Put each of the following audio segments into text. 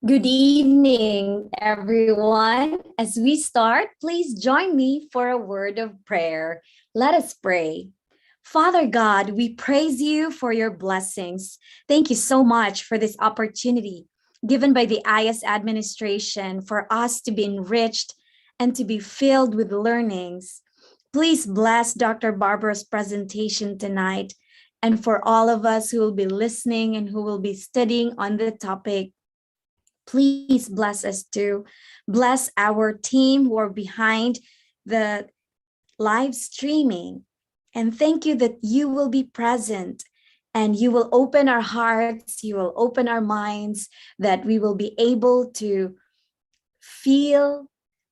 Good evening, everyone. As we start, please join me for a word of prayer. Let us pray. Father God, we praise you for your blessings. Thank you so much for this opportunity given by the IS administration for us to be enriched and to be filled with learnings. Please bless Dr. Barbara's presentation tonight and for all of us who will be listening and who will be studying on the topic. Please bless us too. Bless our team who are behind the live streaming. And thank you that you will be present and you will open our hearts, you will open our minds, that we will be able to feel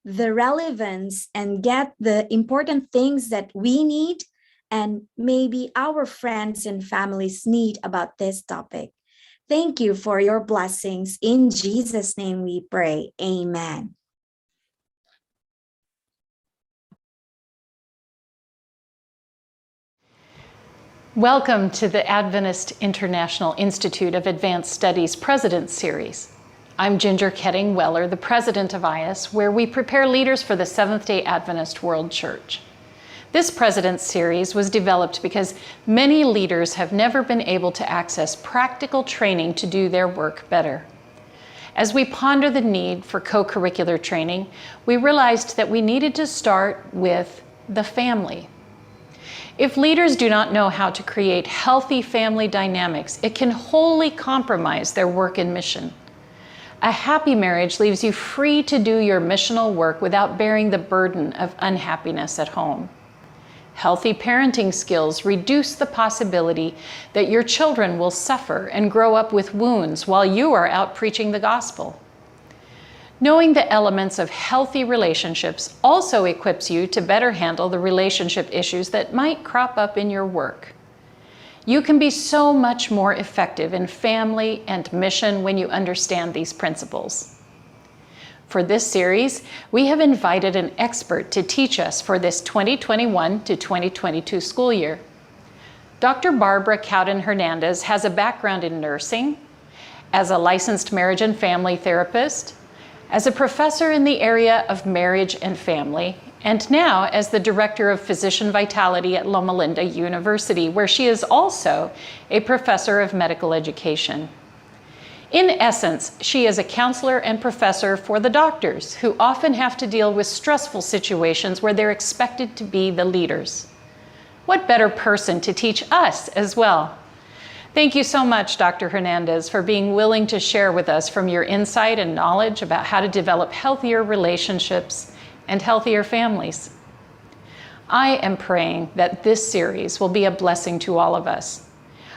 the relevance and get the important things that we need and maybe our friends and families need about this topic. Thank you for your blessings. In Jesus' name we pray. Amen. Welcome to the Adventist International Institute of Advanced Studies President's Series. I'm Ginger Ketting Weller, the president of IS, where we prepare leaders for the Seventh-day Adventist World Church. This President's Series was developed because many leaders have never been able to access practical training to do their work better. As we ponder the need for co-curricular training, we realized that we needed to start with the family. If leaders do not know how to create healthy family dynamics, it can wholly compromise their work and mission. A happy marriage leaves you free to do your missional work without bearing the burden of unhappiness at home. Healthy parenting skills reduce the possibility that your children will suffer and grow up with wounds while you are out preaching the gospel. Knowing the elements of healthy relationships also equips you to better handle the relationship issues that might crop up in your work. You can be so much more effective in family and mission when you understand these principles. For this series, we have invited an expert to teach us for this 2021 to 2022 school year. Dr. Barbara Couden Hernandez has a background in nursing, as a licensed marriage and family therapist, as a professor in the area of marriage and family, and now as the Director of Physician Vitality at Loma Linda University, where she is also a professor of medical education. In essence, she is a counselor and professor for the doctors who often have to deal with stressful situations where they're expected to be the leaders. What better person to teach us as well? Thank you so much, Dr. Hernandez, for being willing to share with us from your insight and knowledge about how to develop healthier relationships and healthier families. I am praying that this series will be a blessing to all of us.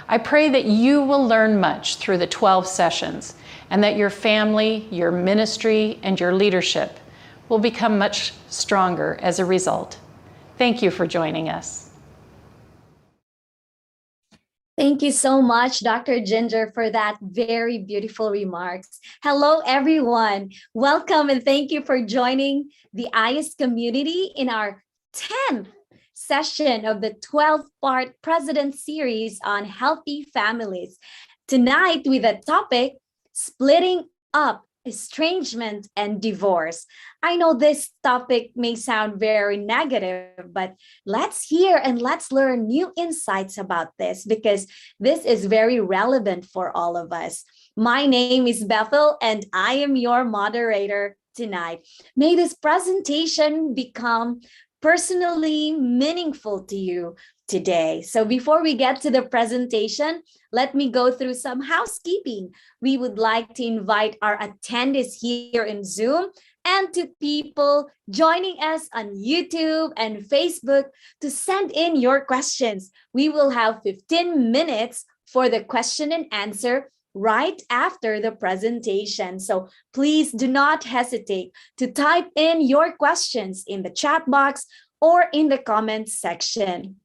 I pray that you will learn much through the 12 sessions and that your family, your ministry, and your leadership will become much stronger as a result. Thank you for joining us. Thank you so much, Dr. Ginger, for that very beautiful remarks. Hello, everyone. Welcome and thank you for joining the IS community in our 10th session of the 12-part President Series on healthy families. Tonight with the topic, splitting up, estrangement and divorce. I know this topic may sound very negative, but let's hear and let's learn new insights about this because this is very relevant for all of us. My name is Bethel and I am your moderator tonight. May this presentation become personally meaningful to you today. So before we get to the presentation, let me go through some housekeeping. We would like to invite our attendees here in Zoom and to people joining us on YouTube and Facebook to send in your questions. We will have 15 minutes for the question and answer right after the presentation. So please do not hesitate to type in your questions in the chat box or in the comments section.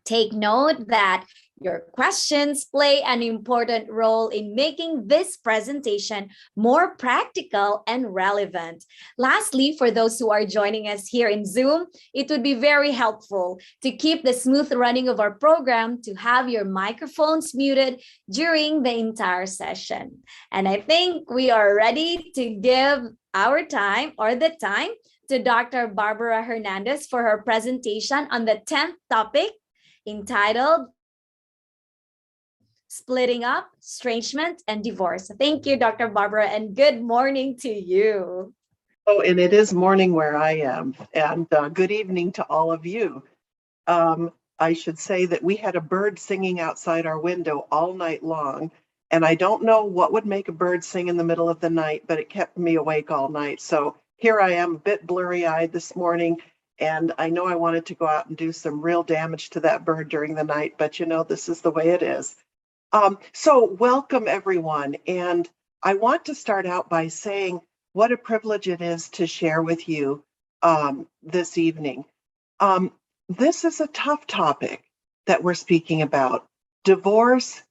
Take note that Your questions play an important role in making this presentation more practical and relevant. Lastly, for those who are joining us here in Zoom, it would be very helpful to keep the smooth running of our program to have your microphones muted during the entire session. And I think we are ready to give our time or the time to Dr. Barbara Hernandez for her presentation on the 10th topic entitled Splitting Up, Estrangement, and Divorce. Thank you, Dr. Barbara, and good morning to you. Oh, and it is morning where I am, and good evening to all of you. I should say that we had a bird singing outside our window all night long, and I don't know what would make a bird sing in the middle of the night, but it kept me awake all night. So here I am, a bit blurry-eyed this morning, and I know I wanted to go out and do some real damage to that bird during the night, but you know, this is the way it is. So welcome everyone, and I want to start out by saying what a privilege it is to share with you this evening. This is a tough topic that we're speaking about. Divorce,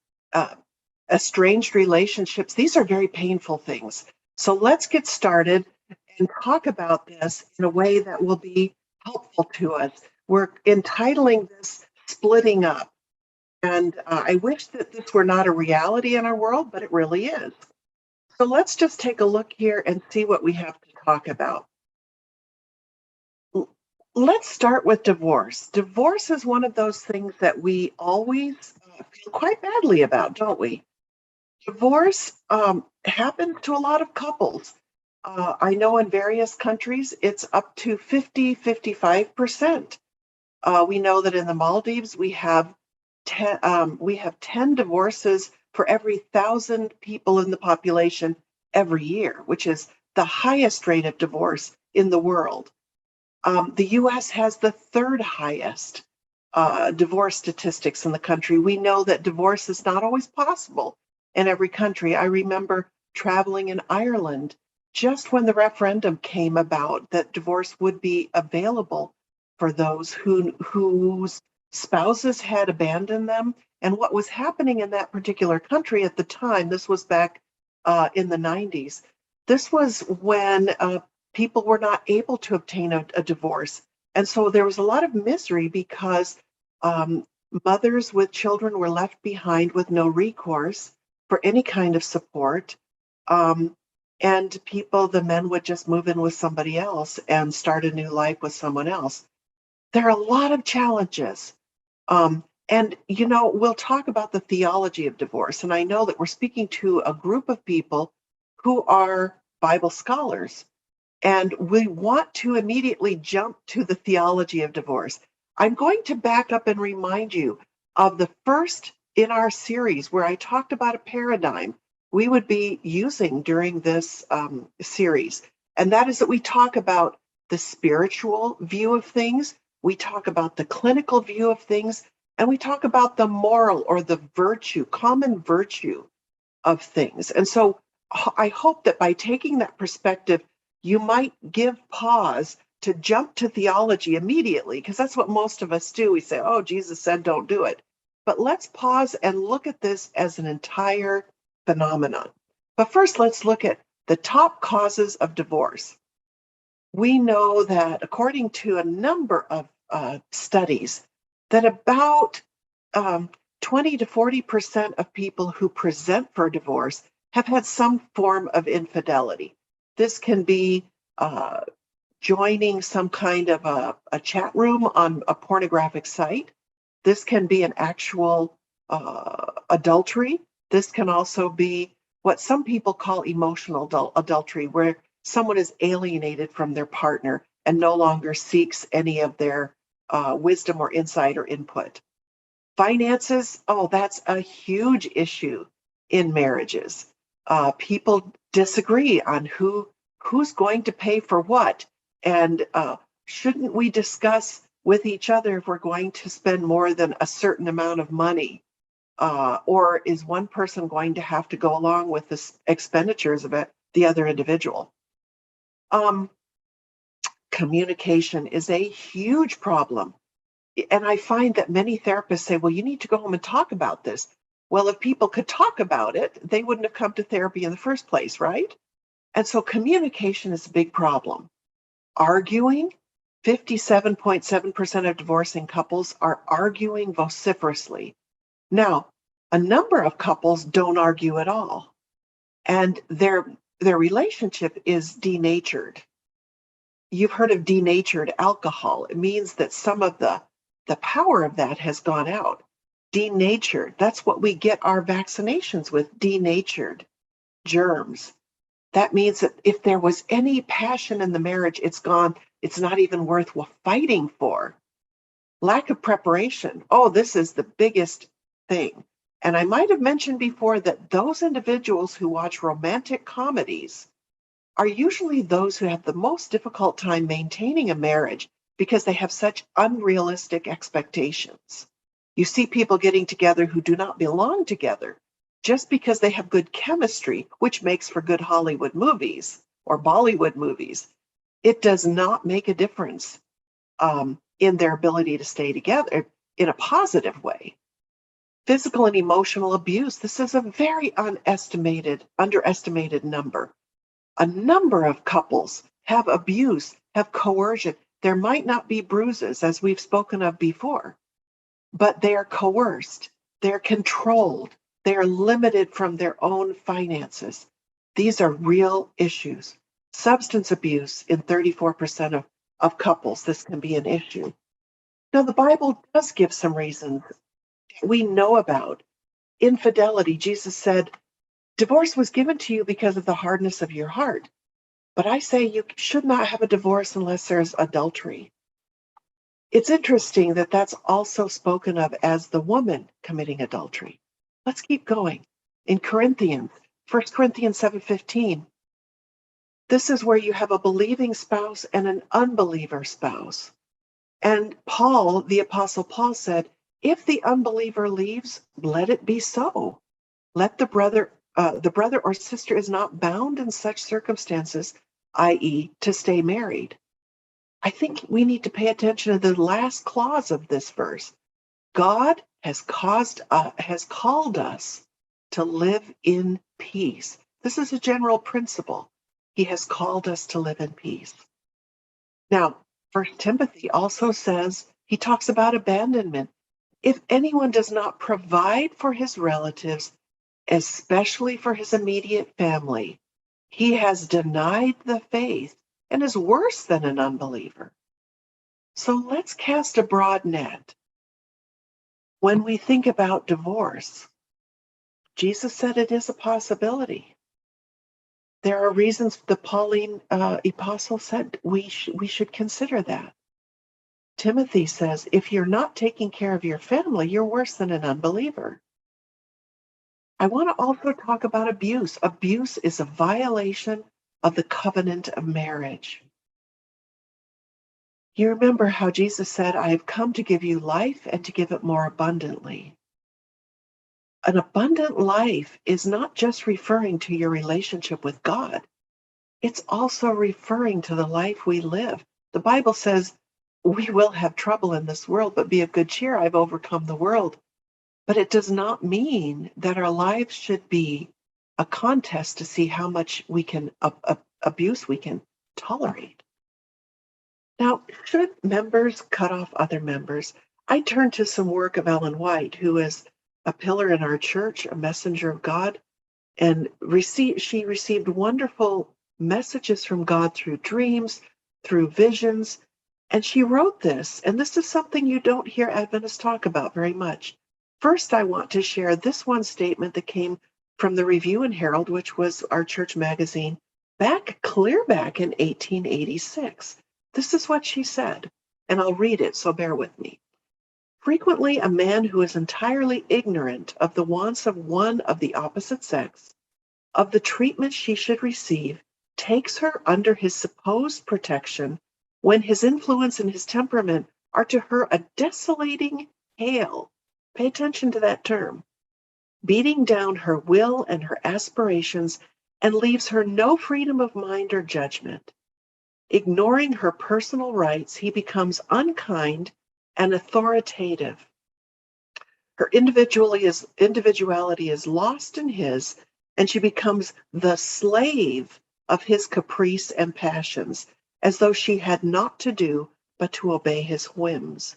estranged relationships, these are very painful things. So let's get started and talk about this in a way that will be helpful to us. We're entitling this Splitting Up. And I wish that this were not a reality in our world, but it really is. So let's just take a look here and see what we have to talk about. Let's start with divorce. Divorce is one of those things that we always feel quite badly about, don't we? Divorce happens to a lot of couples. I know in various countries, it's up to 50-55%. We know that in the Maldives, we have 10 divorces for every 1,000 people in the population every year, which is the highest rate of divorce in the world. The US has the third highest divorce statistics in the country. We know that divorce is not always possible in every country. I remember traveling in Ireland just when the referendum came about that divorce would be available for those whose spouses had abandoned them. And what was happening in that particular country at the time, this was back in the 90s, this was when people were not able to obtain a divorce. And so there was a lot of misery because mothers with children were left behind with no recourse for any kind of support. And the men would just move in with somebody else and start a new life with someone else. There are a lot of challenges. And, you know, we'll talk about the theology of divorce. And I know that we're speaking to a group of people who are Bible scholars. And we want to immediately jump to the theology of divorce. I'm going to back up and remind you of the first in our series where I talked about a paradigm we would be using during this series. And that is that we talk about the spiritual view of things, we talk about the clinical view of things, and we talk about the moral or the virtue, common virtue of things. And so I hope that by taking that perspective, you might give pause to jump to theology immediately, because that's what most of us do. We say, oh, Jesus said, don't do it. But let's pause and look at this as an entire phenomenon. But first, let's look at the top causes of divorce. We know that according to a number of studies, that about 20 to 40% of people who present for divorce have had some form of infidelity. This can be joining some kind of a chat room on a pornographic site. This can be an actual adultery. This can also be what some people call emotional adultery, where someone is alienated from their partner and no longer seeks any of their wisdom or insight or input. Finances, oh, that's a huge issue in marriages. People disagree on who's going to pay for what, and shouldn't we discuss with each other if we're going to spend more than a certain amount of money, or is one person going to have to go along with the expenditures of the other individual? Communication is a huge problem And I find that many therapists say, well, you need to go home and talk about this. Well, if people could talk about it, they wouldn't have come to therapy in the first place, right? And so communication is a big problem. Arguing, 57.7% of divorcing couples are arguing vociferously. Now, a number of couples don't argue at all, and their relationship is denatured. You've heard of denatured alcohol. It means that some of the power of that has gone out. Denatured, that's what we get our vaccinations with, denatured germs. That means that if there was any passion in the marriage, it's gone. It's not even worth fighting for. Lack of preparation. Oh, this is the biggest thing. And I might have mentioned before that those individuals who watch romantic comedies are usually those who have the most difficult time maintaining a marriage because they have such unrealistic expectations. You see people getting together who do not belong together just because they have good chemistry, which makes for good Hollywood movies or Bollywood movies. It does not make a difference in their ability to stay together in a positive way. Physical and emotional abuse. This is a very underestimated number. A number of couples have abuse, have coercion. There might not be bruises, as we've spoken of before, but they are coerced, they're controlled, they are limited from their own finances. These are real issues. Substance abuse in 34% of couples, this can be an issue. Now, the Bible does give some reasons we know about. Infidelity, Jesus said, divorce was given to you because of the hardness of your heart. But I say you should not have a divorce unless there's adultery. It's interesting that that's also spoken of as the woman committing adultery. Let's keep going. In Corinthians, 1 Corinthians 7:15, this is where you have a believing spouse and an unbeliever spouse. And Paul, the Apostle Paul said, if the unbeliever leaves, let it be so. Let the brother or sister is not bound in such circumstances, i.e., to stay married. I think we need to pay attention to the last clause of this verse. God has called us to live in peace. This is a general principle. He has called us to live in peace. Now, 1 Timothy also says, he talks about abandonment. If anyone does not provide for his relatives, especially for his immediate family, he has denied the faith and is worse than an unbeliever. So let's cast a broad net. When we think about divorce, Jesus said it is a possibility. There are reasons the Pauline apostle said we should consider that. Timothy says, if you're not taking care of your family, you're worse than an unbeliever. I want to also talk about abuse. Abuse is a violation of the covenant of marriage. You remember how Jesus said, I have come to give you life and to give it more abundantly. An abundant life is not just referring to your relationship with God. It's also referring to the life we live. The Bible says we will have trouble in this world, but be of good cheer. I've overcome the world. But it does not mean that our lives should be a contest to see how much we can abuse we can tolerate. Now, should members cut off other members? I turn to some work of Ellen White, who is a pillar in our church, a messenger of God, and she received wonderful messages from God through dreams, through visions, and she wrote this, and this is something you don't hear Adventists talk about very much. First, I want to share this one statement that came from the Review and Herald, which was our church magazine, clear back in 1886. This is what she said, and I'll read it, so bear with me. Frequently, a man who is entirely ignorant of the wants of one of the opposite sex, of the treatment she should receive, takes her under his supposed protection when his influence and his temperament are to her a desolating hail. Pay attention to that term. Beating down her will and her aspirations and leaves her no freedom of mind or judgment. Ignoring her personal rights, he becomes unkind and authoritative. Her individuality is lost in his, and she becomes the slave of his caprice and passions, as though she had naught to do but to obey his whims.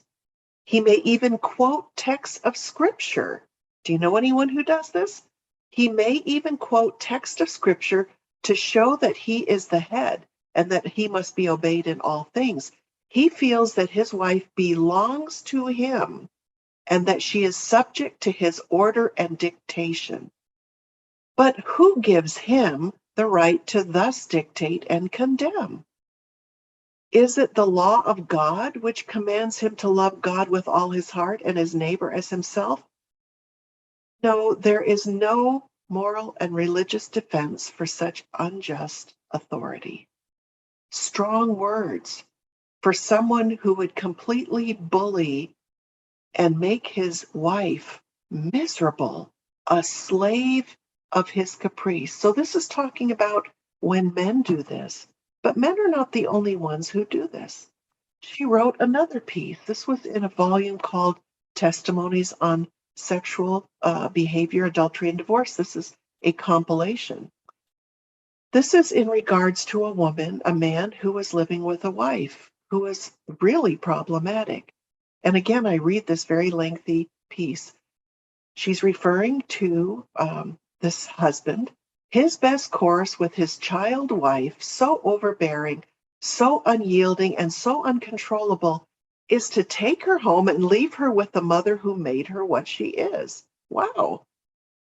He may even quote texts of scripture. Do you know anyone who does this? He may even quote text of scripture to show that he is the head and that he must be obeyed in all things. He feels that his wife belongs to him and that she is subject to his order and dictation. But who gives him the right to thus dictate and condemn? Is it the law of God which commands him to love God with all his heart and his neighbor as himself? No, there is no moral and religious defense for such unjust authority. Strong words for someone who would completely bully and make his wife miserable, a slave of his caprice. So this is talking about when men do this, but men are not the only ones who do this. She wrote another piece. This was in a volume called Testimonies on Sexual Behavior, Adultery, and Divorce. This is a compilation. This is in regards to a man who was living with a wife who was really problematic. And again, I read this very lengthy piece. She's referring to this husband, his best course with his child wife, so overbearing, so unyielding, and so uncontrollable, is to take her home and leave her with the mother who made her what she is. Wow.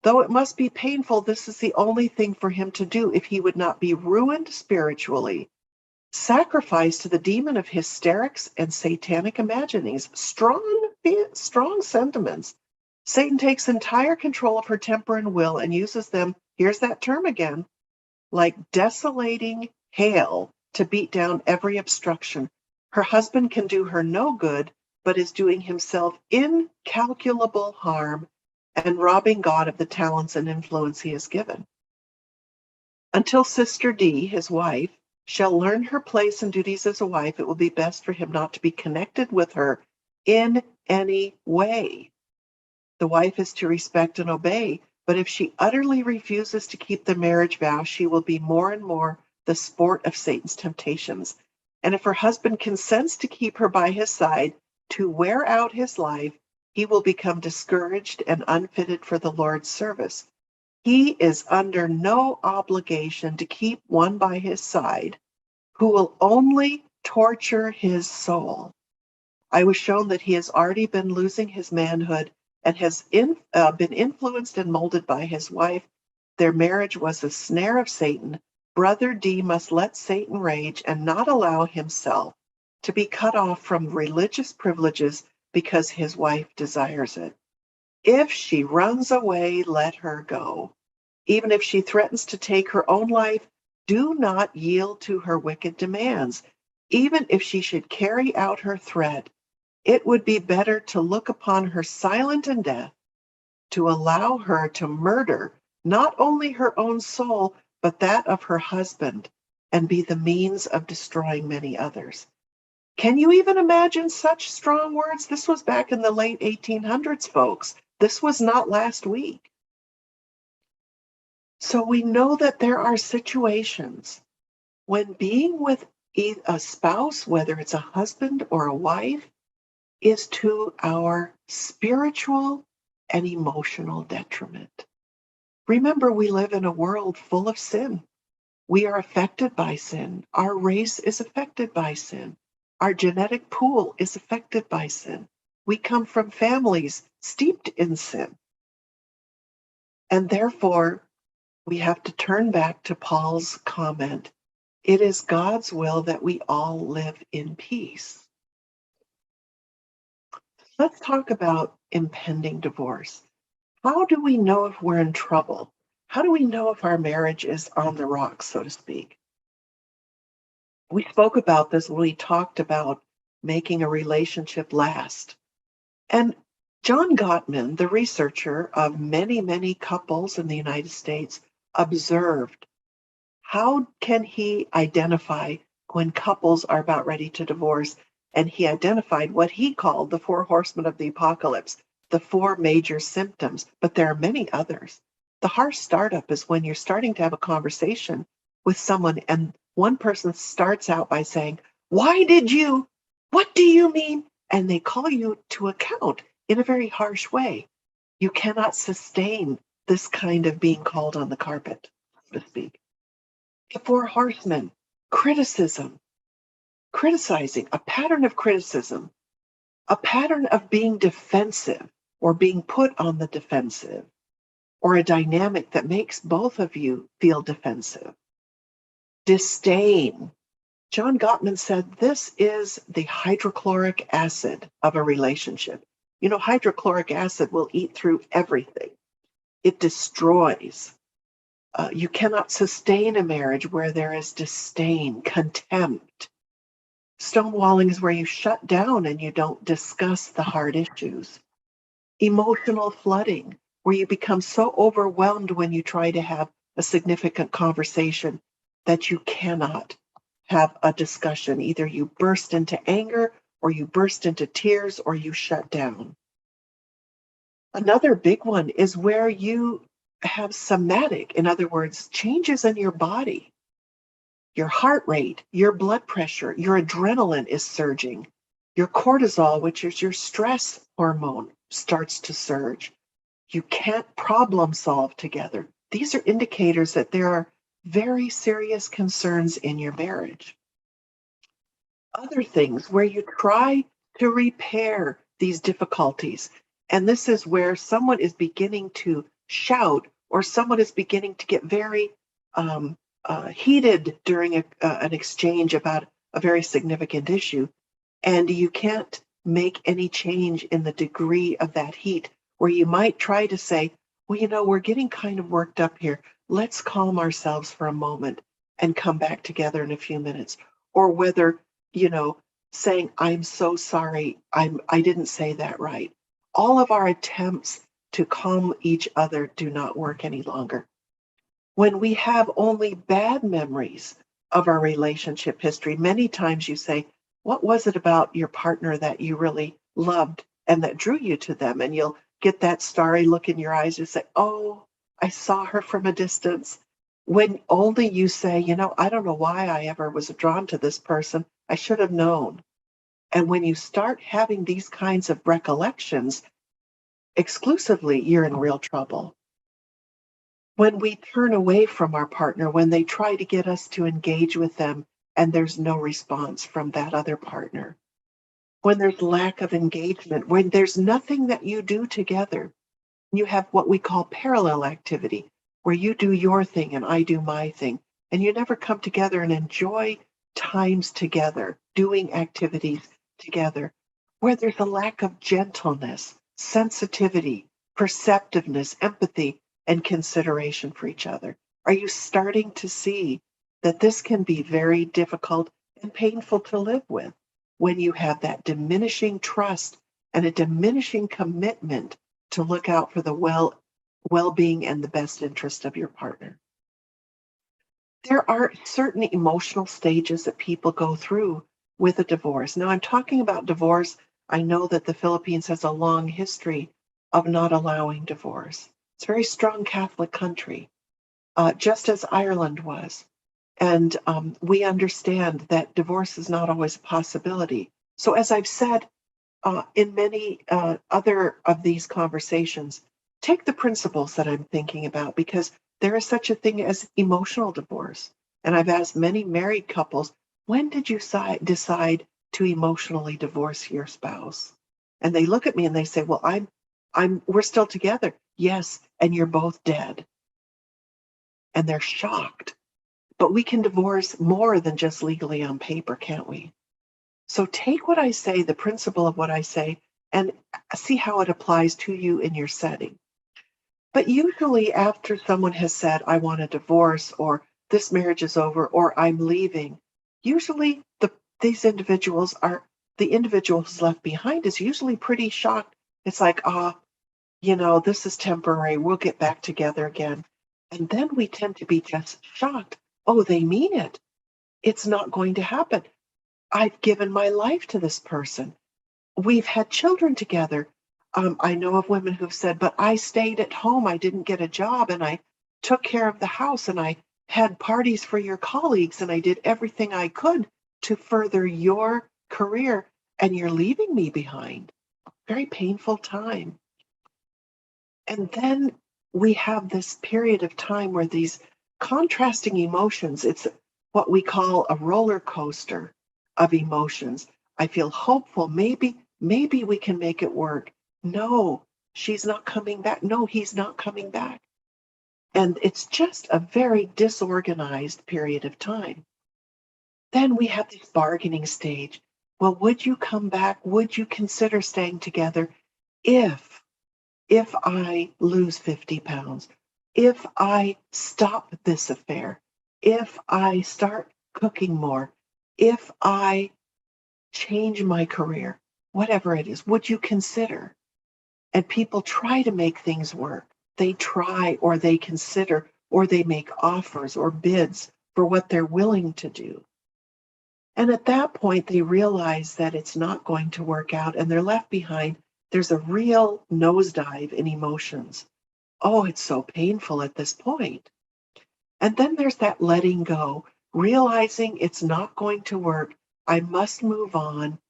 Though it must be painful, this is the only thing for him to do if he would not be ruined spiritually, sacrificed to the demon of hysterics and satanic imaginings. Strong sentiments. Satan takes entire control of her temper and will and uses them, here's that term again, like desolating hail to beat down every obstruction. Her husband can do her no good, but is doing himself incalculable harm and robbing God of the talents and influence he has given. Until Sister D, his wife, shall learn her place and duties as a wife, it will be best for him not to be connected with her in any way. The wife is to respect and obey, but if she utterly refuses to keep the marriage vow, she will be more and more the sport of Satan's temptations. And if her husband consents to keep her by his side to wear out his life, he will become discouraged and unfitted for the Lord's service. He is under no obligation to keep one by his side who will only torture his soul. I was shown that he has already been losing his manhood and has been influenced and molded by his wife. Their marriage was a snare of Satan. Brother D must let Satan rage and not allow himself to be cut off from religious privileges because his wife desires it. If she runs away, let her go. Even if she threatens to take her own life, do not yield to her wicked demands. Even if she should carry out her threat, it would be better to look upon her silent in death, to allow her to murder not only her own soul, but that of her husband, and be the means of destroying many others. Can you even imagine such strong words? This was back in the late 1800s, folks. This was not last week. So we know that there are situations when being with a spouse, whether it's a husband or a wife, is to our spiritual and emotional detriment. Remember, we live in a world full of sin. We are affected by sin. Our race is affected by sin. Our genetic pool is affected by sin. We come from families steeped in sin. And therefore, we have to turn back to Paul's comment. It is God's will that we all live in peace. Let's talk about impending divorce. How do we know if we're in trouble? How do we know if our marriage is on the rocks, so to speak? We spoke about this when we talked about making a relationship last. And John Gottman, the researcher of many, many couples in the United States, observed how can he identify when couples are about ready to divorce. And he identified what he called the four horsemen of the apocalypse, the four major symptoms, but there are many others. The harsh startup is when you're starting to have a conversation with someone and one person starts out by saying, "Why did you? What do you mean?" And they call you to account in a very harsh way. You cannot sustain this kind of being called on the carpet, so to speak. The four horsemen, criticism, criticizing, a pattern of criticism, a pattern of being defensive or being put on the defensive, or a dynamic that makes both of you feel defensive. Disdain. John Gottman said this is the hydrochloric acid of a relationship. You know, hydrochloric acid will eat through everything. It destroys. You cannot sustain a marriage where there is disdain, contempt. Stonewalling is where you shut down and you don't discuss the hard issues. Emotional flooding, where you become so overwhelmed when you try to have a significant conversation that you cannot have a discussion. Either you burst into anger, or you burst into tears, or you shut down. Another big one is where you have somatic, in other words, changes in your body. Your heart rate, your blood pressure, your adrenaline is surging. Your cortisol, which is your stress hormone, starts to surge. You can't problem solve together. These are indicators that there are very serious concerns in your marriage. Other things where you try to repair these difficulties, and this is where someone is beginning to shout or someone is beginning to get very heated during an exchange about a very significant issue, and you can't make any change in the degree of that heat, where you might try to say, well, you know, we're getting kind of worked up here. Let's calm ourselves for a moment and come back together in a few minutes. Or whether, you know, saying, I'm so sorry, I didn't say that right. All of our attempts to calm each other do not work any longer. When we have only bad memories of our relationship history, many times you say, what was it about your partner that you really loved and that drew you to them? And you'll get that starry look in your eyes and say, oh, I saw her from a distance. When only you say, you know, I don't know why I ever was drawn to this person. I should have known. And when you start having these kinds of recollections exclusively, you're in real trouble. When we turn away from our partner, when they try to get us to engage with them and there's no response from that other partner, when there's lack of engagement, when there's nothing that you do together, you have what we call parallel activity, where you do your thing and I do my thing, and you never come together and enjoy times together, doing activities together, where there's a lack of gentleness, sensitivity, perceptiveness, empathy, and consideration for each other. Are you starting to see that this can be very difficult and painful to live with when you have that diminishing trust and a diminishing commitment to look out for the well-being and the best interest of your partner? There are certain emotional stages that people go through with a divorce. Now, I'm talking about divorce. I know that the Philippines has a long history of not allowing divorce. It's a very strong Catholic country, just as Ireland was. And we understand that divorce is not always a possibility. So as I've said in many other of these conversations, take the principles that I'm thinking about, because there is such a thing as emotional divorce. And I've asked many married couples, when did you decide to emotionally divorce your spouse? And they look at me and they say, well, we're still together. Yes, and you're both dead. And they're shocked. But we can divorce more than just legally on paper, can't we? So take what I say, the principle of what I say, and see how it applies to you in your setting. But usually after someone has said, I want a divorce, or this marriage is over, or I'm leaving, usually the individual who's left behind is usually pretty shocked. It's like, this is temporary. We'll get back together again. And then we tend to be just shocked. Oh, they mean it. It's not going to happen. I've given my life to this person. We've had children together. I know of women who've said, but I stayed at home. I didn't get a job and I took care of the house and I had parties for your colleagues and I did everything I could to further your career and you're leaving me behind. Very painful time. And then we have this period of time where these contrasting emotions, it's what we call a roller coaster of emotions. I feel hopeful. Maybe we can make it work. No, she's not coming back. No, he's not coming back. And it's just a very disorganized period of time. Then we have this bargaining stage. Well, would you come back? Would you consider staying together if I lose 50 pounds, if I stop this affair, if I start cooking more, if I change my career, whatever it is, would you consider? And people try to make things work. They try or they consider or they make offers or bids for what they're willing to do. And at that point, they realize that it's not going to work out and they're left behind. There's a real nosedive in emotions. Oh, it's so painful at this point. And then there's that letting go, realizing it's not going to work. I must move on.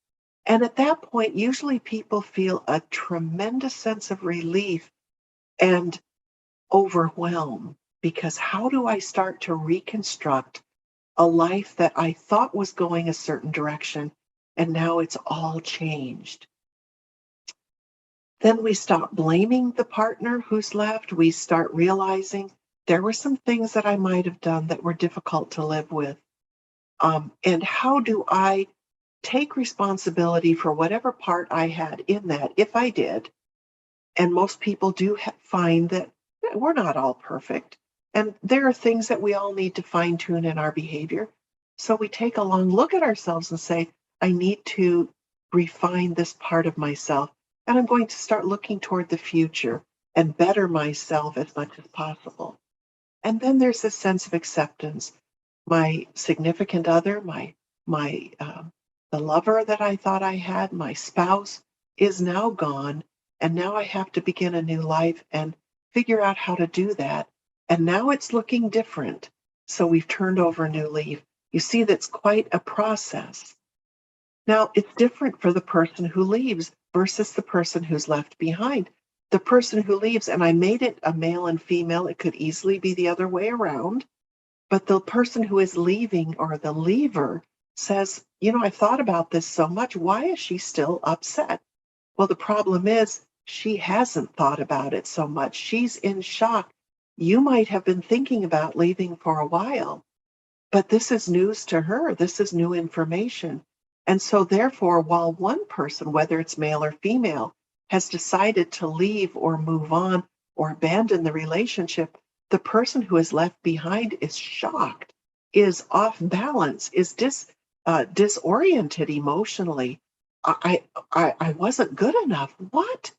And at that point, usually people feel a tremendous sense of relief and overwhelm because how do I start to reconstruct a life that I thought was going a certain direction and now it's all changed? Then we stop blaming the partner who's left. We start realizing there were some things that I might have done that were difficult to live with. And how do I take responsibility for whatever part I had in that, if I did? And most people do find that we're not all perfect. And there are things that we all need to fine tune in our behavior. So we take a long look at ourselves and say, I need to refine this part of myself. And I'm going to start looking toward the future and better myself as much as possible. And then there's this sense of acceptance. My significant other, the lover that I thought I had, my spouse, is now gone. And now I have to begin a new life and figure out how to do that. And now it's looking different. So we've turned over a new leaf. You see, that's quite a process. Now, it's different for the person who leaves versus the person who's left behind. The person who leaves, and I made it a male and female, it could easily be the other way around. But the person who is leaving or the leaver says, I thought about this so much. Why is she still upset? Well, the problem is she hasn't thought about it so much. She's in shock. You might have been thinking about leaving for a while, but this is news to her. This is new information. And so therefore, while one person, whether it's male or female, has decided to leave or move on or abandon the relationship, the person who is left behind is shocked, is off balance, is disoriented emotionally. I wasn't good enough. What?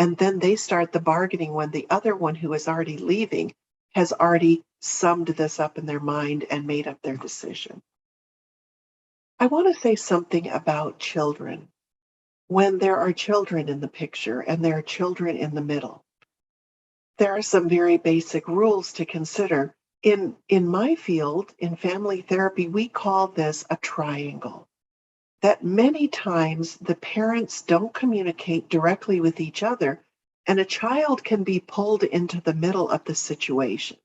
And then they start the bargaining when the other one who is already leaving has already summed this up in their mind and made up their decision. I want to say something about children. When there are children in the picture and there are children in the middle, there are some very basic rules to consider. In my field, in family therapy, we call this a triangle. That many times the parents don't communicate directly with each other, and a child can be pulled into the middle of the situation.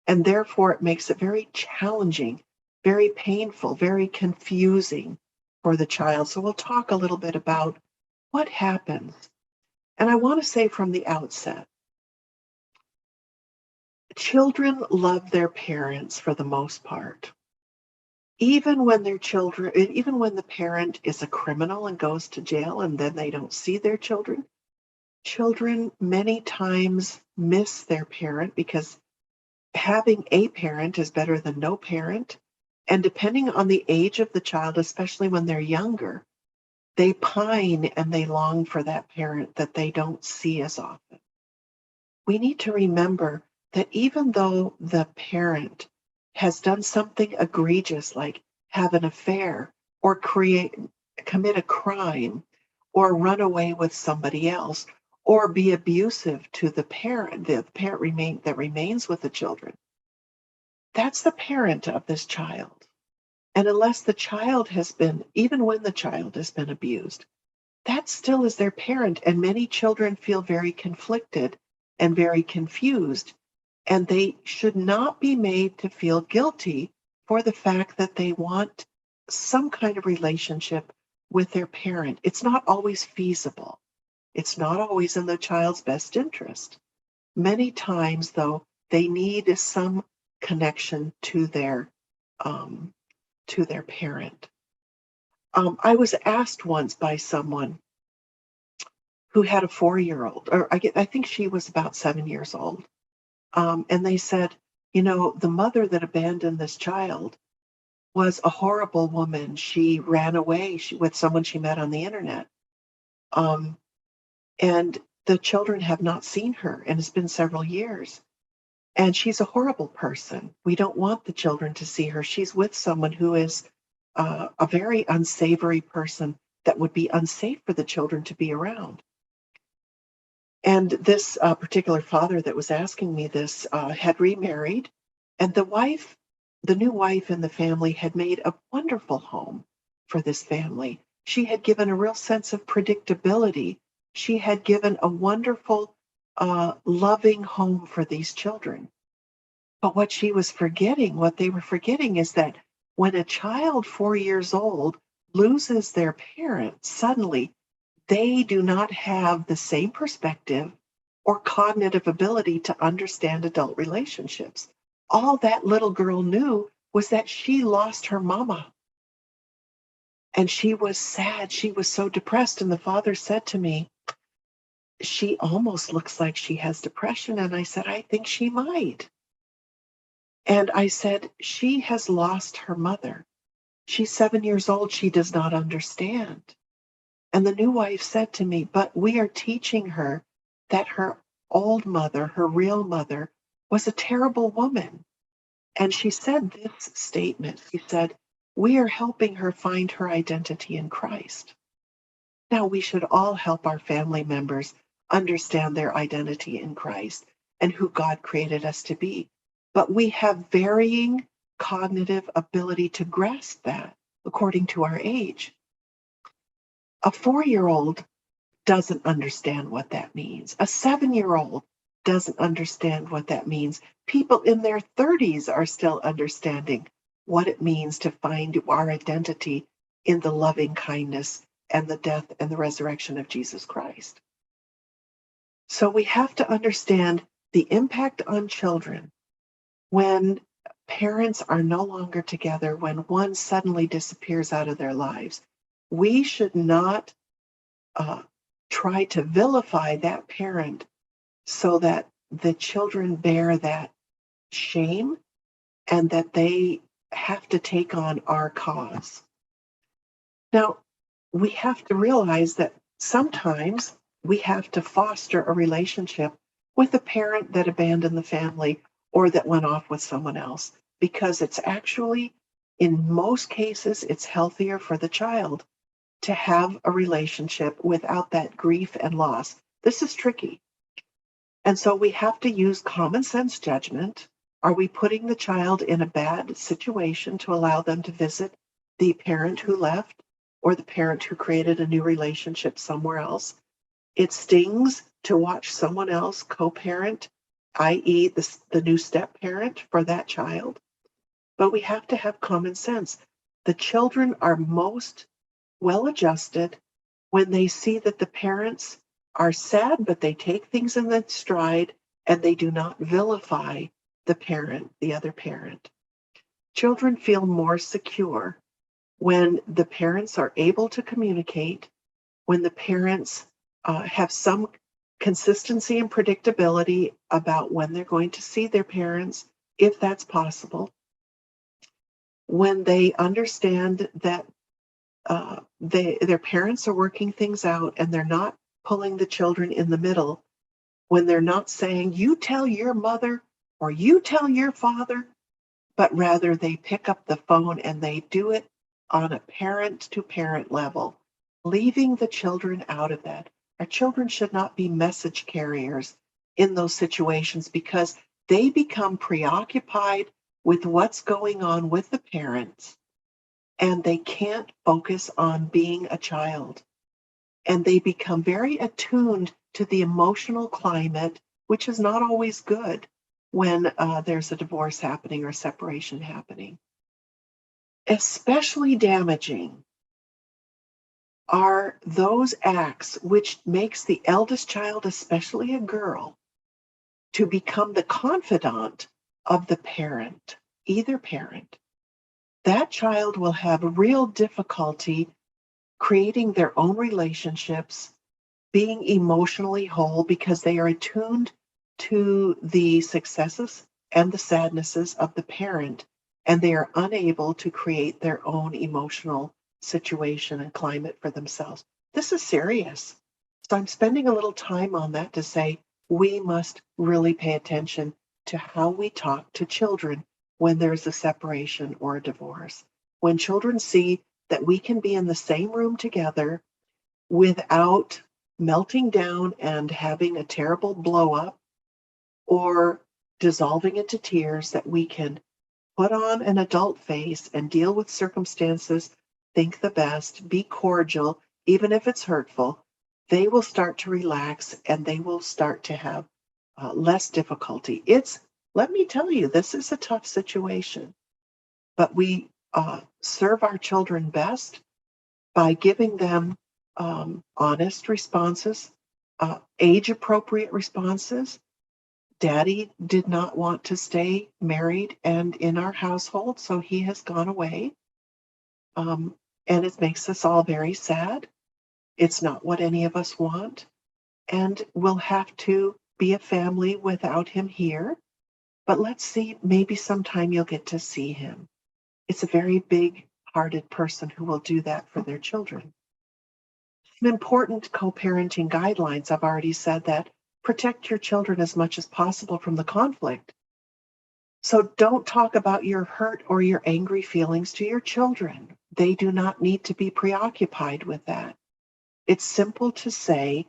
And therefore, it makes it very challenging, very painful, very confusing for the child. So we'll talk a little bit about what happens. And I want to say from the outset, children love their parents for the most part. Even when the parent is a criminal and goes to jail and then they don't see their children, children many times miss their parent because having a parent is better than no parent. And depending on the age of the child, especially when they're younger, they pine and they long for that parent that they don't see as often. We need to remember that even though the parent has done something egregious like have an affair, or commit a crime, or run away with somebody else, or be abusive to the parent that remains with the children. That's the parent of this child. And unless the child has been, even when the child has been abused, that still is their parent. And many children feel very conflicted and very confused. And they should not be made to feel guilty for the fact that they want some kind of relationship with their parent. It's not always feasible. It's not always in the child's best interest. Many times, though, they need some connection to their parent. I was asked once by someone who had a 4-year-old, or I think she was about 7 years old. And they said, the mother that abandoned this child was a horrible woman. She ran away with someone she met on the internet. And the children have not seen her, and it's been several years. And she's a horrible person. We don't want the children to see her. She's with someone who is a very unsavory person that would be unsafe for the children to be around. And this particular father that was asking me this had remarried, and the new wife in the family had made a wonderful home for this family. She had given a real sense of predictability. She had given a wonderful, loving home for these children. But what they were forgetting is that when a child 4 years old loses their parent, suddenly they do not have the same perspective or cognitive ability to understand adult relationships. All that little girl knew was that she lost her mama. And she was sad. She was so depressed. And the father said to me, she almost looks like she has depression. And I said, I think she might. And I said, she has lost her mother. She's 7 years old. She does not understand. And the new wife said to me, but we are teaching her that her old mother, her real mother, was a terrible woman. And she said this statement. She said, we are helping her find her identity in Christ. Now, we should all help our family members understand their identity in Christ and who God created us to be. But we have varying cognitive ability to grasp that according to our age. A 4-year-old doesn't understand what that means. A 7-year-old doesn't understand what that means. People in their 30s are still understanding what it means to find our identity in the loving kindness and the death and the resurrection of Jesus Christ. So we have to understand the impact on children when parents are no longer together, when one suddenly disappears out of their lives. We should not try to vilify that parent so that the children bear that shame and that they have to take on our cause. Now, we have to realize that sometimes we have to foster a relationship with a parent that abandoned the family or that went off with someone else, because it's actually, in most cases, it's healthier for the child to have a relationship without that grief and loss. This is tricky. And so we have to use common sense judgment. Are we putting the child in a bad situation to allow them to visit the parent who left or the parent who created a new relationship somewhere else? It stings to watch someone else co-parent, i.e. the new step-parent for that child. But we have to have common sense. The children are most well-adjusted when they see that the parents are sad, but they take things in their stride and they do not vilify the other parent. Children feel more secure when the parents are able to communicate, when the parents have some consistency and predictability about when they're going to see their parents, if that's possible, when they understand that their parents are working things out and they're not pulling the children in the middle, when they're not saying, you tell your mother or you tell your father, but rather they pick up the phone and they do it on a parent-to-parent level, leaving the children out of that. Our children should not be message carriers in those situations because they become preoccupied with what's going on with the parents and they can't focus on being a child. And they become very attuned to the emotional climate, which is not always good when there's a divorce happening or separation happening. Especially damaging are those acts which makes the eldest child, especially a girl, to become the confidant of the parent, either parent. That child will have real difficulty creating their own relationships, being emotionally whole because they are attuned to the successes and the sadnesses of the parent, and they are unable to create their own emotional situation and climate for themselves. This is serious. So I'm spending a little time on that to say we must really pay attention to how we talk to children when there's a separation or a divorce. When children see that we can be in the same room together without melting down and having a terrible blow up or dissolving into tears, that we can put on an adult face and deal with circumstances, think the best, be cordial, even if it's hurtful, they will start to relax and they will start to have less difficulty. Let me tell you, this is a tough situation, but we serve our children best by giving them honest responses, age-appropriate responses. Daddy did not want to stay married and in our household, so he has gone away. And it makes us all very sad. It's not what any of us want. And we'll have to be a family without him here. But let's see, maybe sometime you'll get to see him. It's a very big-hearted person who will do that for their children. Some important co-parenting guidelines, I've already said that. Protect your children as much as possible from the conflict. So don't talk about your hurt or your angry feelings to your children. They do not need to be preoccupied with that. It's simple to say,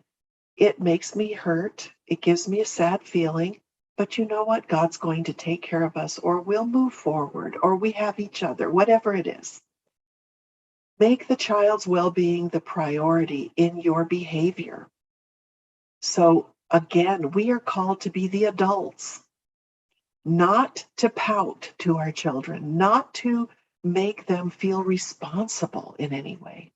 it makes me hurt, it gives me a sad feeling, but you know what? God's going to take care of us, or we'll move forward, or we have each other, whatever it is. Make the child's well-being the priority in your behavior. So again, we are called to be the adults, not to pout to our children, not to make them feel responsible in any way.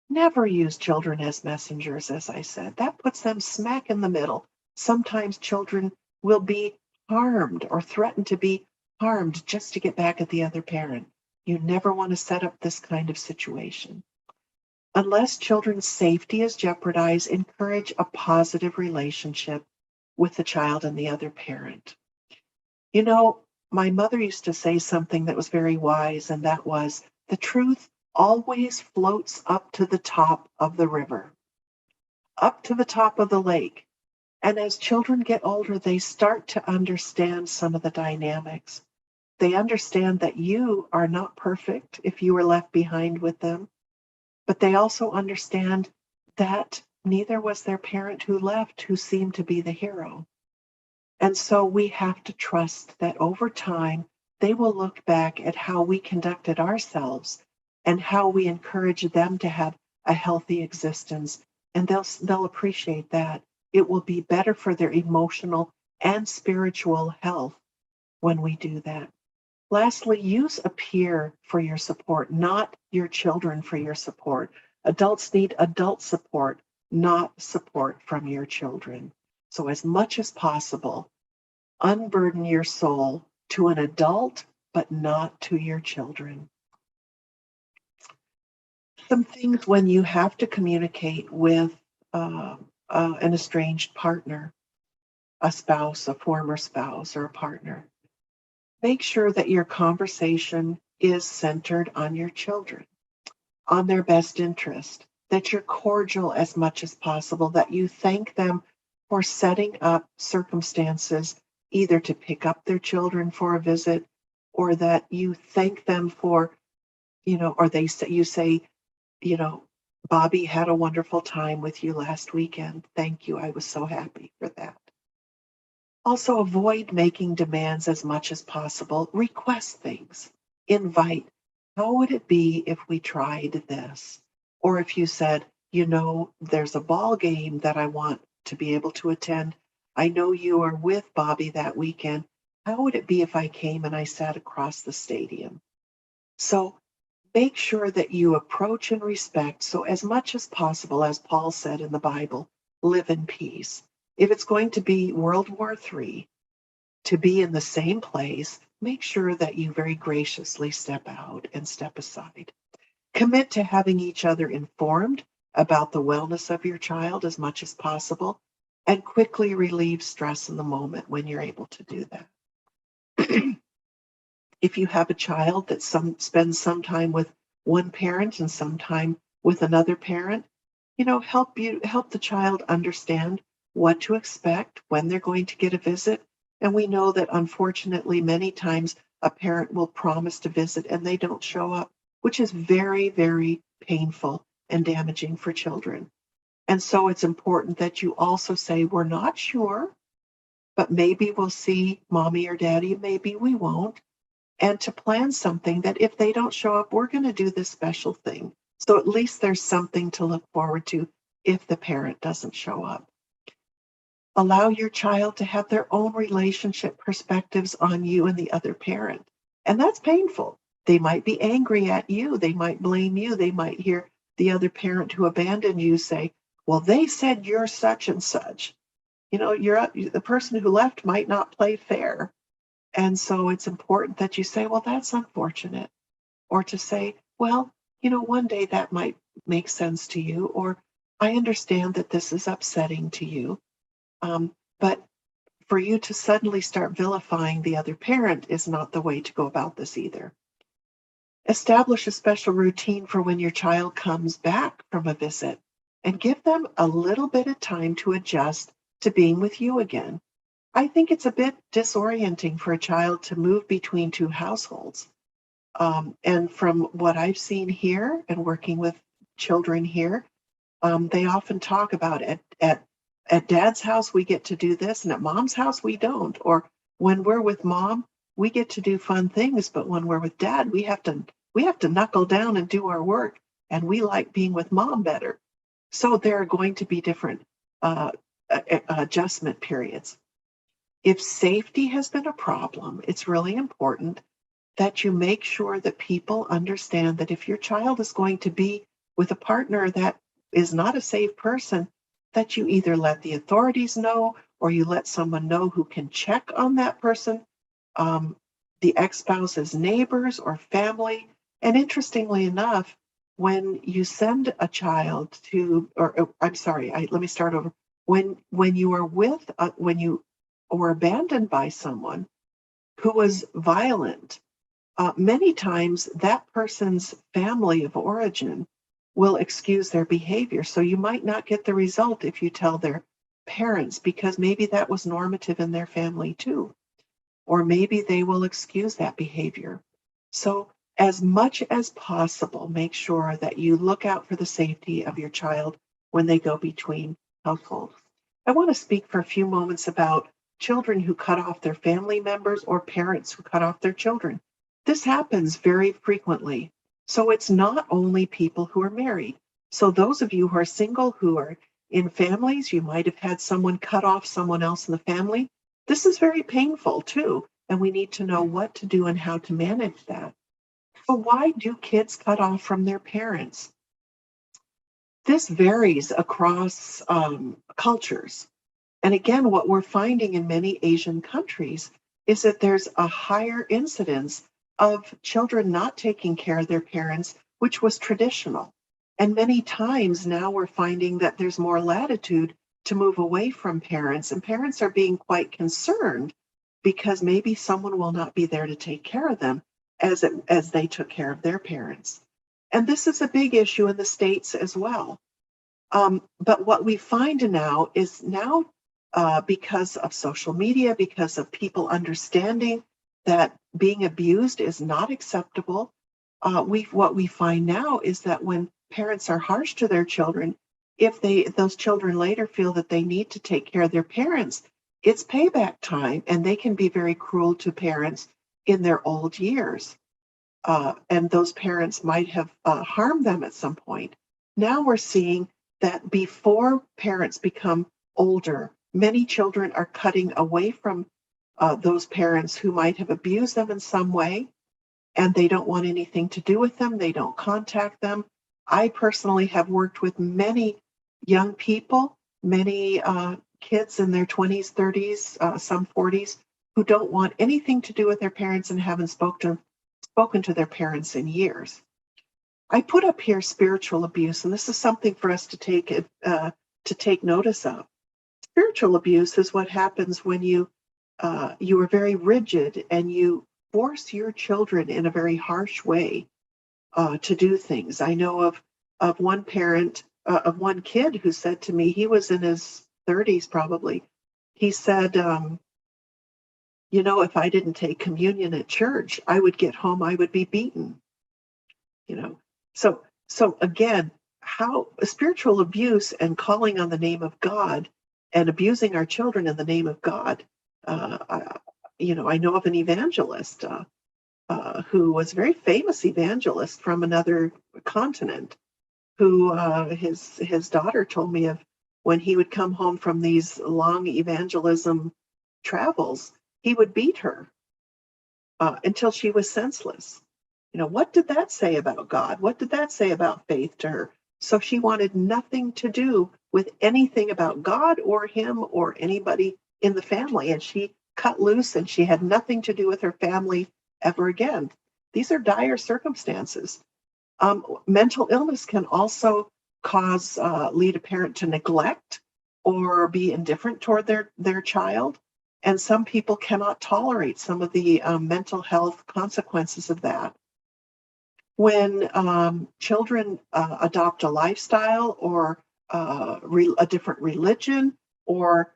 Never use children as messengers, as I said. That puts them smack in the middle. Sometimes children will be harmed or threaten to be harmed just to get back at the other parent. You never want to set up this kind of situation. Unless children's safety is jeopardized, encourage a positive relationship with the child and the other parent. You know, my mother used to say something that was very wise, and that was, the truth always floats up to the top of the river, up to the top of the lake. And as children get older, they start to understand some of the dynamics. They understand that you are not perfect if you were left behind with them, but they also understand that neither was their parent who left, who seemed to be the hero. And so we have to trust that over time, they will look back at how we conducted ourselves and how we encourage them to have a healthy existence. And they'll appreciate that. It will be better for their emotional and spiritual health when we do that. Lastly, use a peer for your support, not your children for your support. Adults need adult support, not support from your children. So as much as possible, unburden your soul to an adult, but not to your children. Some things when you have to communicate with an estranged partner, a spouse, a former spouse, or a partner. Make sure that your conversation is centered on your children, on their best interest, that you're cordial as much as possible, that you thank them for setting up circumstances either to pick up their children for a visit or that you thank them for or you say, Bobby had a wonderful time with you last weekend. Thank you. I was so happy for that. Also, avoid making demands as much as possible. Request things. Invite. How would it be if we tried this? Or if you said, there's a ball game that I want to be able to attend. I know you are with Bobby that weekend. How would it be if I came and I sat across the stadium? So make sure that you approach and respect. So as much as possible, as Paul said in the Bible, live in peace. If it's going to be World War III, to be in the same place, make sure that you very graciously step out and step aside. Commit to having each other informed about the wellness of your child as much as possible, and quickly relieve stress in the moment when you're able to do that. If you have a child that spends some time with one parent and some time with another parent, help the child understand what to expect when they're going to get a visit. And we know that unfortunately, many times a parent will promise to visit and they don't show up, which is very, very painful and damaging for children. And so it's important that you also say, we're not sure, but maybe we'll see mommy or daddy, maybe we won't. And to plan something that if they don't show up, we're going to do this special thing. So at least there's something to look forward to if the parent doesn't show up. Allow your child to have their own relationship perspectives on you and the other parent. And that's painful. They might be angry at you. They might blame you. They might hear the other parent who abandoned you say, well, they said you're such and such. The person who left might not play fair. And so it's important that you say, well, that's unfortunate. Or to say, well, one day that might make sense to you. Or I understand that this is upsetting to you. But for you to suddenly start vilifying the other parent is not the way to go about this either. Establish a special routine for when your child comes back from a visit and give them a little bit of time to adjust to being with you again. I think it's a bit disorienting for a child to move between two households. And from what I've seen here and working with children here, they often talk about at dad's house, we get to do this, and at mom's house, we don't. Or when we're with mom, we get to do fun things, but when we're with dad, we have to knuckle down and do our work, and we like being with mom better. So there are going to be different adjustment periods. If safety has been a problem, it's really important that you make sure that people understand that if your child is going to be with a partner that is not a safe person, that you either let the authorities know or you let someone know who can check on that person, the ex-spouse's neighbors or family. And interestingly enough, when you send a child to, let me start over. When you are with, when you or abandoned by someone who was violent, many times that person's family of origin will excuse their behavior. So you might not get the result if you tell their parents, because maybe that was normative in their family too. Or maybe they will excuse that behavior. So as much as possible, make sure that you look out for the safety of your child when they go between households. I want to speak for a few moments about children who cut off their family members or parents who cut off their children. This happens very frequently. So it's not only people who are married. So those of you who are single, who are in families, you might have had someone cut off someone else in the family. This is very painful too, and we need to know what to do and how to manage that. So why do kids cut off from their parents? This varies across cultures. And again, what we're finding in many Asian countries is that there's a higher incidence of children not taking care of their parents, which was traditional. And many times now we're finding that there's more latitude to move away from parents, and parents are being quite concerned because maybe someone will not be there to take care of them as they took care of their parents. And this is a big issue in the States as well. But what we find now is because of social media, because of people understanding that being abused is not acceptable, what we find now is that when parents are harsh to their children, if those children later feel that they need to take care of their parents, it's payback time, and they can be very cruel to parents in their old years. And those parents might have harmed them at some point. Now we're seeing that before parents become older, many children are cutting away from those parents who might have abused them in some way, and they don't want anything to do with them. They don't contact them. I personally have worked with many young people, many kids in their 20s, 30s, some 40s, who don't want anything to do with their parents and haven't spoken to their parents in years. I put up here spiritual abuse, and this is something for us to take notice of. Spiritual abuse is what happens when you are very rigid and you force your children in a very harsh way to do things. I know of one parent, of one kid who said to me, he was in his 30s probably. He said, if I didn't take communion at church, I would get home, I would be beaten. So again, how spiritual abuse and calling on the name of God and abusing our children in the name of God. I know of an evangelist who was a very famous evangelist from another continent, who his daughter told me of when he would come home from these long evangelism travels, he would beat her until she was senseless. What did that say about God? What did that say about faith to her? So she wanted nothing to do with anything about God or him or anybody in the family. And she cut loose, and she had nothing to do with her family ever again. These are dire circumstances. Mental illness can also lead a parent to neglect or be indifferent toward their child. And some people cannot tolerate some of the mental health consequences of that. When children adopt a lifestyle or a different religion, or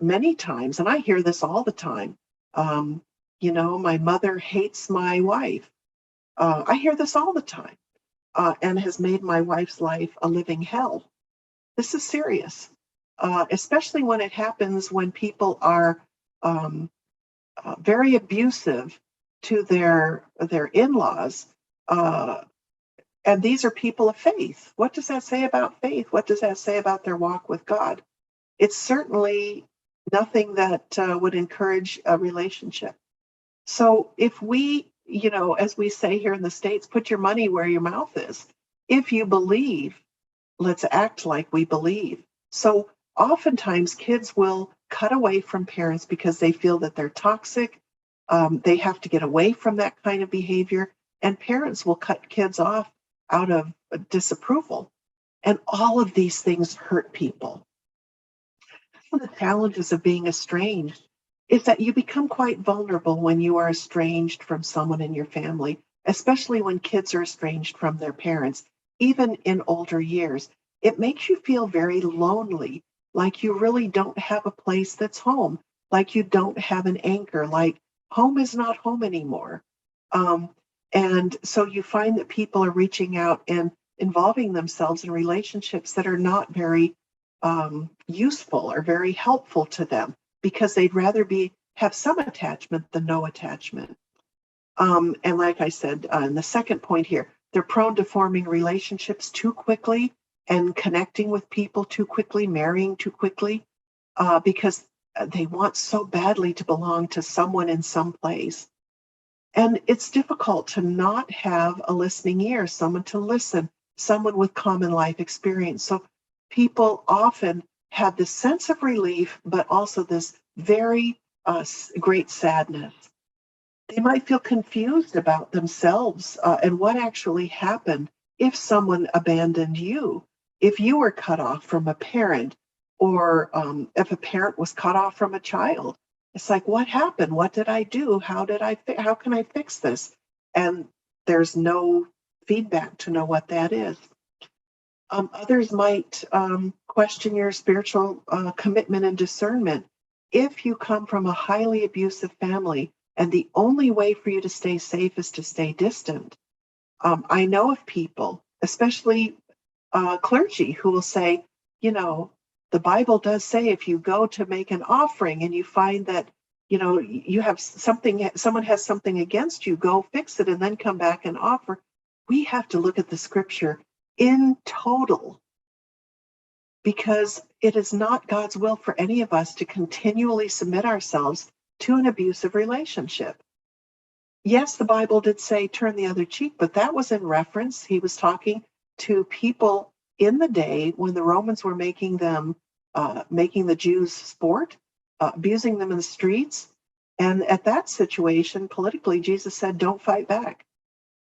many times, and I hear this all the time, my mother hates my wife. I hear this all the time, and has made my wife's life a living hell. This is serious, especially when it happens when people are very abusive to their in-laws. And these are people of faith. What does that say about faith? What does that say about their walk with God? It's certainly nothing that would encourage a relationship. So if we, as we say here in the States, put your money where your mouth is. If you believe, let's act like we believe. So oftentimes kids will cut away from parents because they feel that they're toxic. They have to get away from that kind of behavior. And parents will cut kids off out of disapproval. And all of these things hurt people. One of the challenges of being estranged is that you become quite vulnerable when you are estranged from someone in your family, especially when kids are estranged from their parents, even in older years. It makes you feel very lonely, like you really don't have a place that's home, like you don't have an anchor, like home is not home anymore. And so you find that people are reaching out and involving themselves in relationships that are not very useful or very helpful to them, because they'd rather have some attachment than no attachment. And like I said, in the second point here, they're prone to forming relationships too quickly and connecting with people too quickly, marrying too quickly, because they want so badly to belong to someone in some place. And it's difficult to not have a listening ear, someone to listen, someone with common life experience. So people often have this sense of relief, but also this very great sadness. They might feel confused about themselves and what actually happened if someone abandoned you, if you were cut off from a parent, or if a parent was cut off from a child. It's like, what happened? What did I do? How can I fix this? And there's no feedback to know what that is. Others might question your spiritual commitment and discernment. If you come from a highly abusive family and the only way for you to stay safe is to stay distant, I know of people, especially clergy, who will say, you know, the Bible does say if you go to make an offering and you find that, you know, you have something, someone has something against you, go fix it and then come back and offer. We have to look at the scripture in total, because it is not God's will for any of us to continually submit ourselves to an abusive relationship. Yes, the Bible did say turn the other cheek, but that was in reference. He was talking to people in the day when the Romans were making the Jews sport, abusing them in the streets. And at that situation, politically, Jesus said, don't fight back.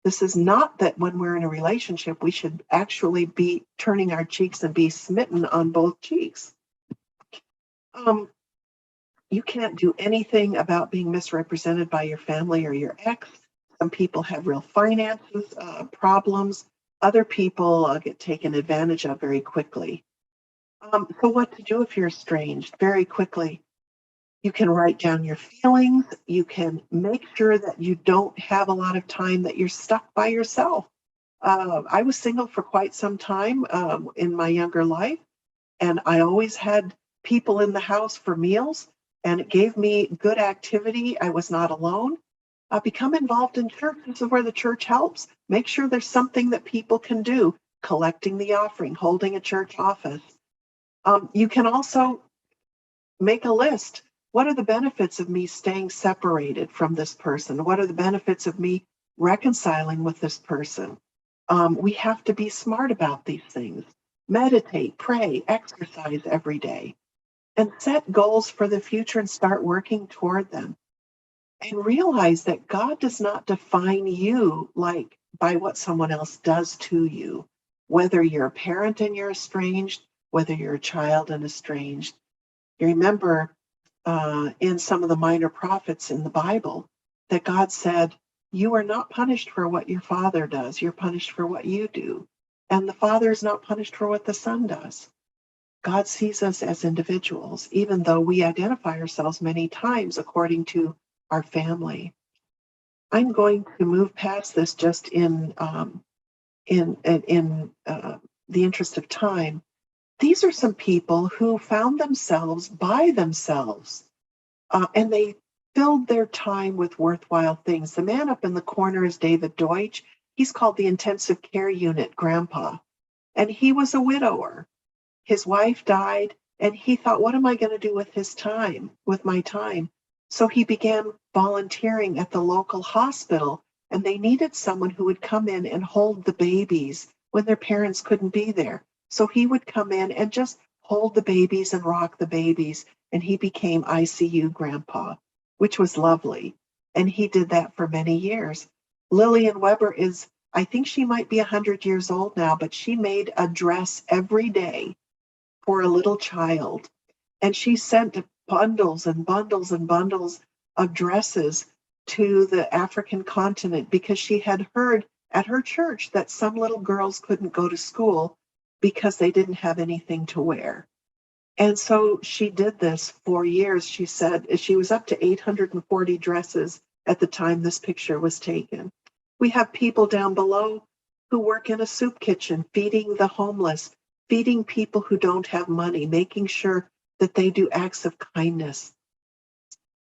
This is not that when we're in a relationship, we should actually be turning our cheeks and be smitten on both cheeks. You can't do anything about being misrepresented by your family or your ex. Some people have real finances problems. Other people get taken advantage of very quickly. So what to do if you're estranged? Very quickly, you can write down your feelings. You can make sure that you don't have a lot of time that you're stuck by yourself. I was single for quite some time in my younger life, and I always had people in the house for meals, and it gave me good activity. I was not alone. Become involved in church. This is where the church helps. Make sure there's something that people can do, collecting the offering, holding a church office. You can also make a list. What are the benefits of me staying separated from this person? What are the benefits of me reconciling with this person? We have to be smart about these things. Meditate, pray, exercise every day, and set goals for the future and start working toward them. And realize that God does not define you like by what someone else does to you, whether you're a parent and you're estranged, whether you're a child and estranged. You remember in some of the minor prophets in the Bible that God said, you are not punished for what your father does. You're punished for what you do. And the father is not punished for what the son does. God sees us as individuals, even though we identify ourselves many times according to our family. I'm going to move past this just in the interest of time. These are some people who found themselves by themselves, and they filled their time with worthwhile things. The man up in the corner is David Deutsch. He's called the intensive care unit grandpa, and he was a widower. His wife died, and he thought, what am I going to do with my time? So he began volunteering at the local hospital, and they needed someone who would come in and hold the babies when their parents couldn't be there. So he would come in and just hold the babies and rock the babies, and he became ICU grandpa, which was lovely. And he did that for many years. Lillian Weber I think she might be 100 years old now, but she made a dress every day for a little child. And she sent bundles and bundles and bundles of dresses to the African continent because she had heard at her church that some little girls couldn't go to school because they didn't have anything to wear. And so she did this for years. She said she was up to 840 dresses at the time this picture was taken. We have people down below who work in a soup kitchen, feeding the homeless, feeding people who don't have money, making sure that they do acts of kindness.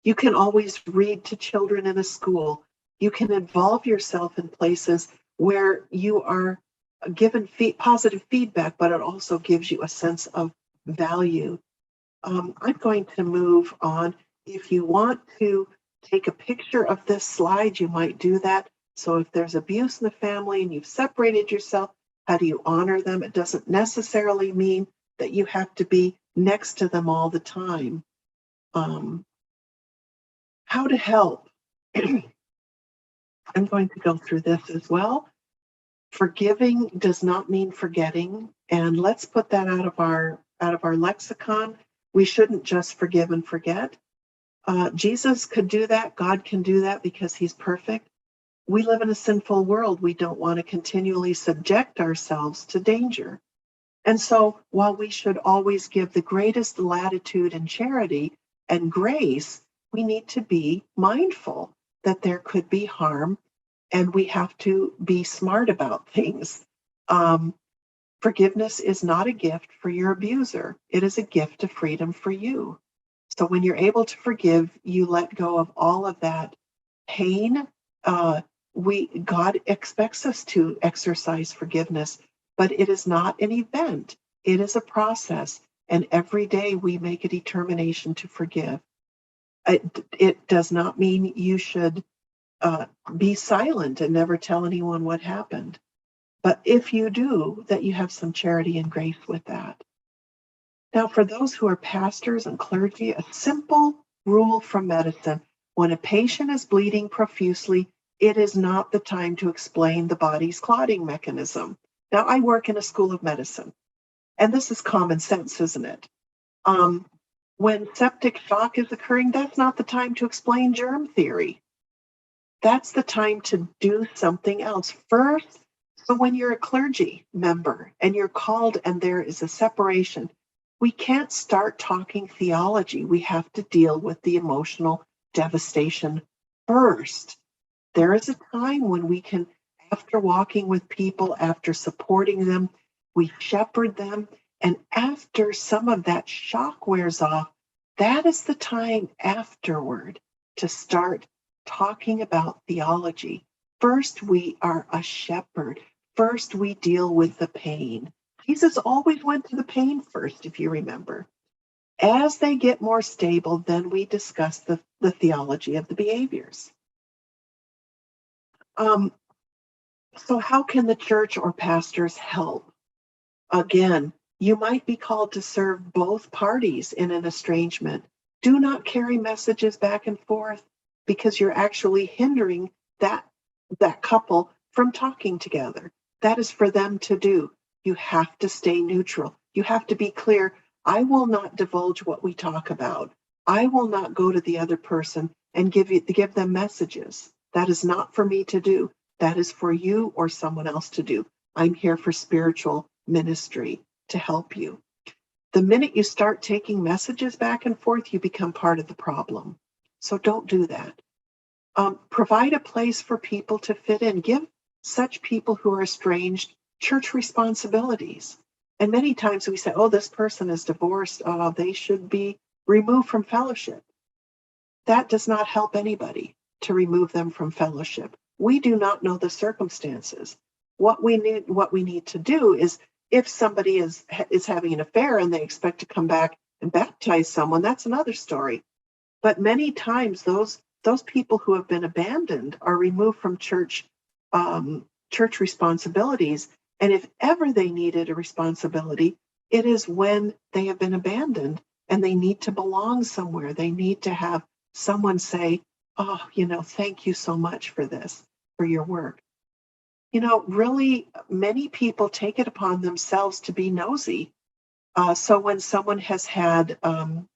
You can always read to children in a school. You can involve yourself in places where you are given positive feedback, but it also gives you a sense of value. I'm going to move on. If you want to take a picture of this slide, you might do that. So if there's abuse in the family and you've separated yourself, how do you honor them? It doesn't necessarily mean that you have to be next to them all the time. How to help. I'm going to go through this as well. Forgiving does not mean forgetting, and let's put that out of our lexicon. We shouldn't just forgive and forget. Jesus could do that. God can do that because he's perfect. We live in a sinful world. We don't want to continually subject ourselves to danger. And so while we should always give the greatest latitude and charity and grace, we need to be mindful that there could be harm and we have to be smart about things. Forgiveness is not a gift for your abuser. It is a gift of freedom for you. So when you're able to forgive, you let go of all of that pain. God expects us to exercise forgiveness, but it is not an event. It is a process. And every day we make a determination to forgive. It does not mean you should be silent and never tell anyone what happened. But if you do, that you have some charity and grace with that. Now, for those who are pastors and clergy, a simple rule from medicine: when a patient is bleeding profusely, it is not the time to explain the body's clotting mechanism. Now, I work in a school of medicine, and this is common sense, isn't it? When septic shock is occurring, that's not the time to explain germ theory. That's the time to do something else first. So when you're a clergy member and you're called and there is a separation, we can't start talking theology. We have to deal with the emotional devastation first. There is a time when we can, after walking with people, after supporting them, we shepherd them. And after some of that shock wears off, that is the time afterward to start talking about theology. First, we are a shepherd. First, we deal with the pain. Jesus always went to the pain first, if you remember. As they get more stable, then we discuss the theology of the behaviors. So how can the church or pastors help? Again, you might be called to serve both parties in an estrangement. Do not carry messages back and forth, because you're actually hindering that couple from talking together. That is for them to do. You have to stay neutral. You have to be clear. I will not divulge what we talk about. I will not go to the other person and give them messages. That is not for me to do. That is for you or someone else to do. I'm here for spiritual ministry to help you. The minute you start taking messages back and forth, you become part of the problem. So don't do that. Provide a place for people to fit in. Give such people who are estranged church responsibilities. And many times we say, oh, this person is divorced. Oh, they should be removed from fellowship. That does not help anybody to remove them from fellowship. We do not know the circumstances. What we need to do is, if somebody is having an affair and they expect to come back and baptize someone, that's another story. But many times those people who have been abandoned are removed from church responsibilities. And if ever they needed a responsibility, it is when they have been abandoned and they need to belong somewhere. They need to have someone say, oh, thank you so much for this, for your work. Really, many people take it upon themselves to be nosy. So when someone has had an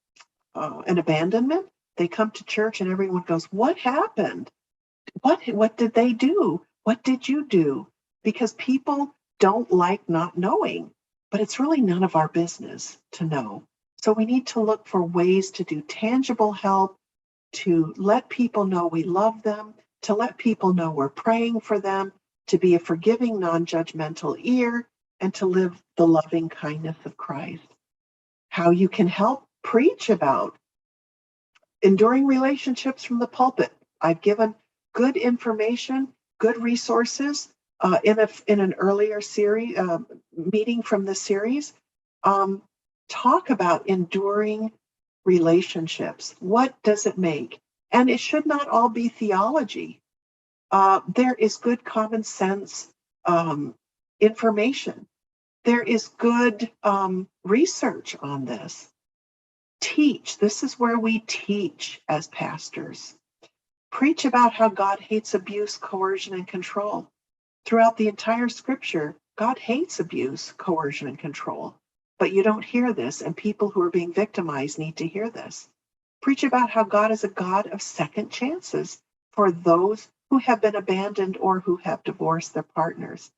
abandonment, they come to church and everyone goes, what happened? What did they do? What did you do? Because people don't like not knowing, but it's really none of our business to know. So we need to look for ways to do tangible help, to let people know we love them, to let people know we're praying for them, to be a forgiving, non-judgmental ear, and to live the loving kindness of Christ. How you can help: preach about enduring relationships from the pulpit. I've given good information, good resources in an earlier series meeting from the series. Talk about enduring relationships. What does it make? And it should not all be theology. There is good common sense information. There is good research on this. Teach. This is where we teach as pastors. Preach about how God hates abuse, coercion, and control. Throughout the entire scripture, God hates abuse, coercion, and control. But you don't hear this, and people who are being victimized need to hear this. Preach about how God is a God of second chances for those who have been abandoned or who have divorced their partners.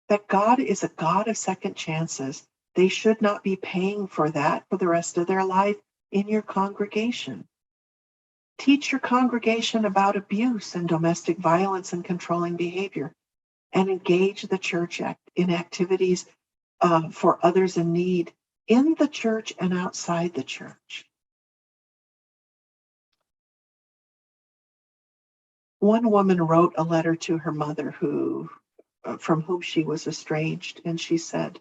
That God is a God of second chances. They should not be paying for that for the rest of their life in your congregation. Teach your congregation about abuse and domestic violence and controlling behavior, and engage the church in activities for others in need in the church and outside the church. One woman wrote a letter to her mother from whom she was estranged, and she said,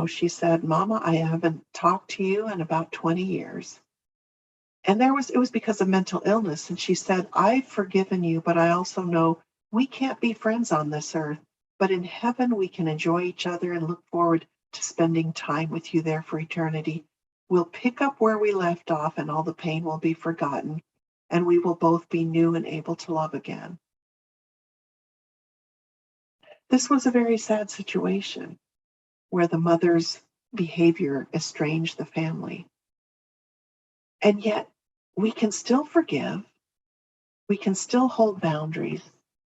she said, "Mama, I haven't talked to you in about 20 years. And it was because of mental illness. And she said, I've forgiven you, but I also know we can't be friends on this earth, but in heaven we can enjoy each other and look forward to spending time with you there for eternity. We'll pick up where we left off and all the pain will be forgotten, and we will both be new and able to love again." This was a very sad situation where the mother's behavior estranged the family. And yet we can still forgive, we can still hold boundaries,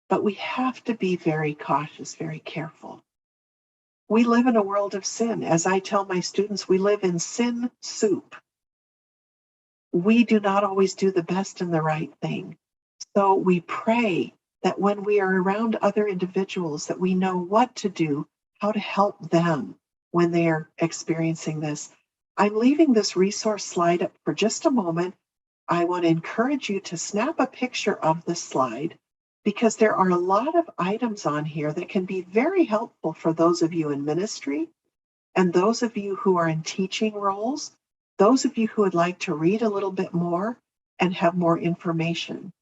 but we have to be very cautious, very careful. We live in a world of sin. As I tell my students, we live in sin soup. We do not always do the best and the right thing. So we pray that when we are around other individuals, that we know what to do, how to help them when they are experiencing this. I'm leaving this resource slide up for just a moment. I want to encourage you to snap a picture of this slide, because there are a lot of items on here that can be very helpful for those of you in ministry and those of you who are in teaching roles, those of you who would like to read a little bit more and have more information.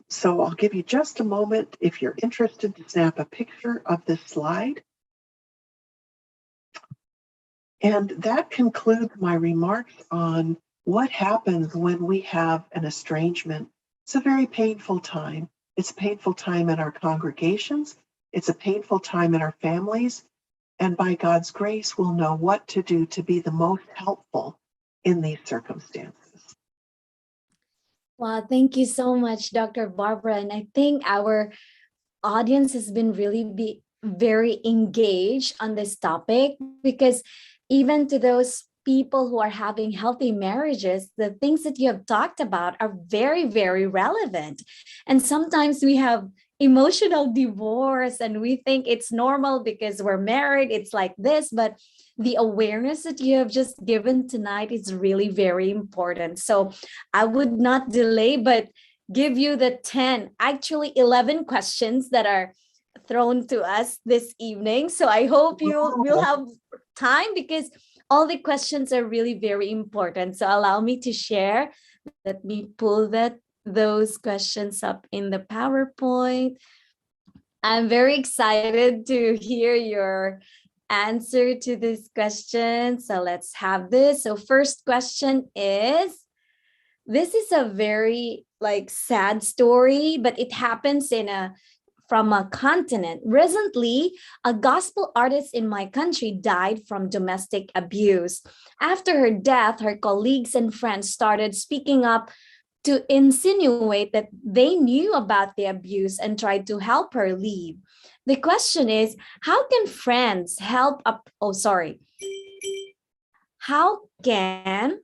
So I'll give you just a moment if you're interested to snap a picture of this slide. And that concludes my remarks on what happens when we have an estrangement. It's a very painful time. It's a painful time in our congregations. It's a painful time in our families. And by God's grace, we'll know what to do to be the most helpful in these circumstances. Wow, thank you so much, Dr. Barbara. And I think our audience has been really very engaged on this topic, because even to those people who are having healthy marriages, the things that you have talked about are very, very relevant. And sometimes we have emotional divorce and we think it's normal because we're married, it's like this, but the awareness that you have just given tonight is really very important. So I would not delay, but give you the 10, actually 11 questions that are thrown to us this evening. So I hope you will have time, because all the questions are really very important. So allow me to share. Let me pull those questions up in the PowerPoint. I'm very excited to hear your answer to this question. So let's have this. So first question is, this is a very sad story, but it happens from a continent. Recently, a gospel artist in my country died from domestic abuse. After her death, her colleagues and friends started speaking up to insinuate that they knew about the abuse and tried to help her leave. The question is, how can friends help How can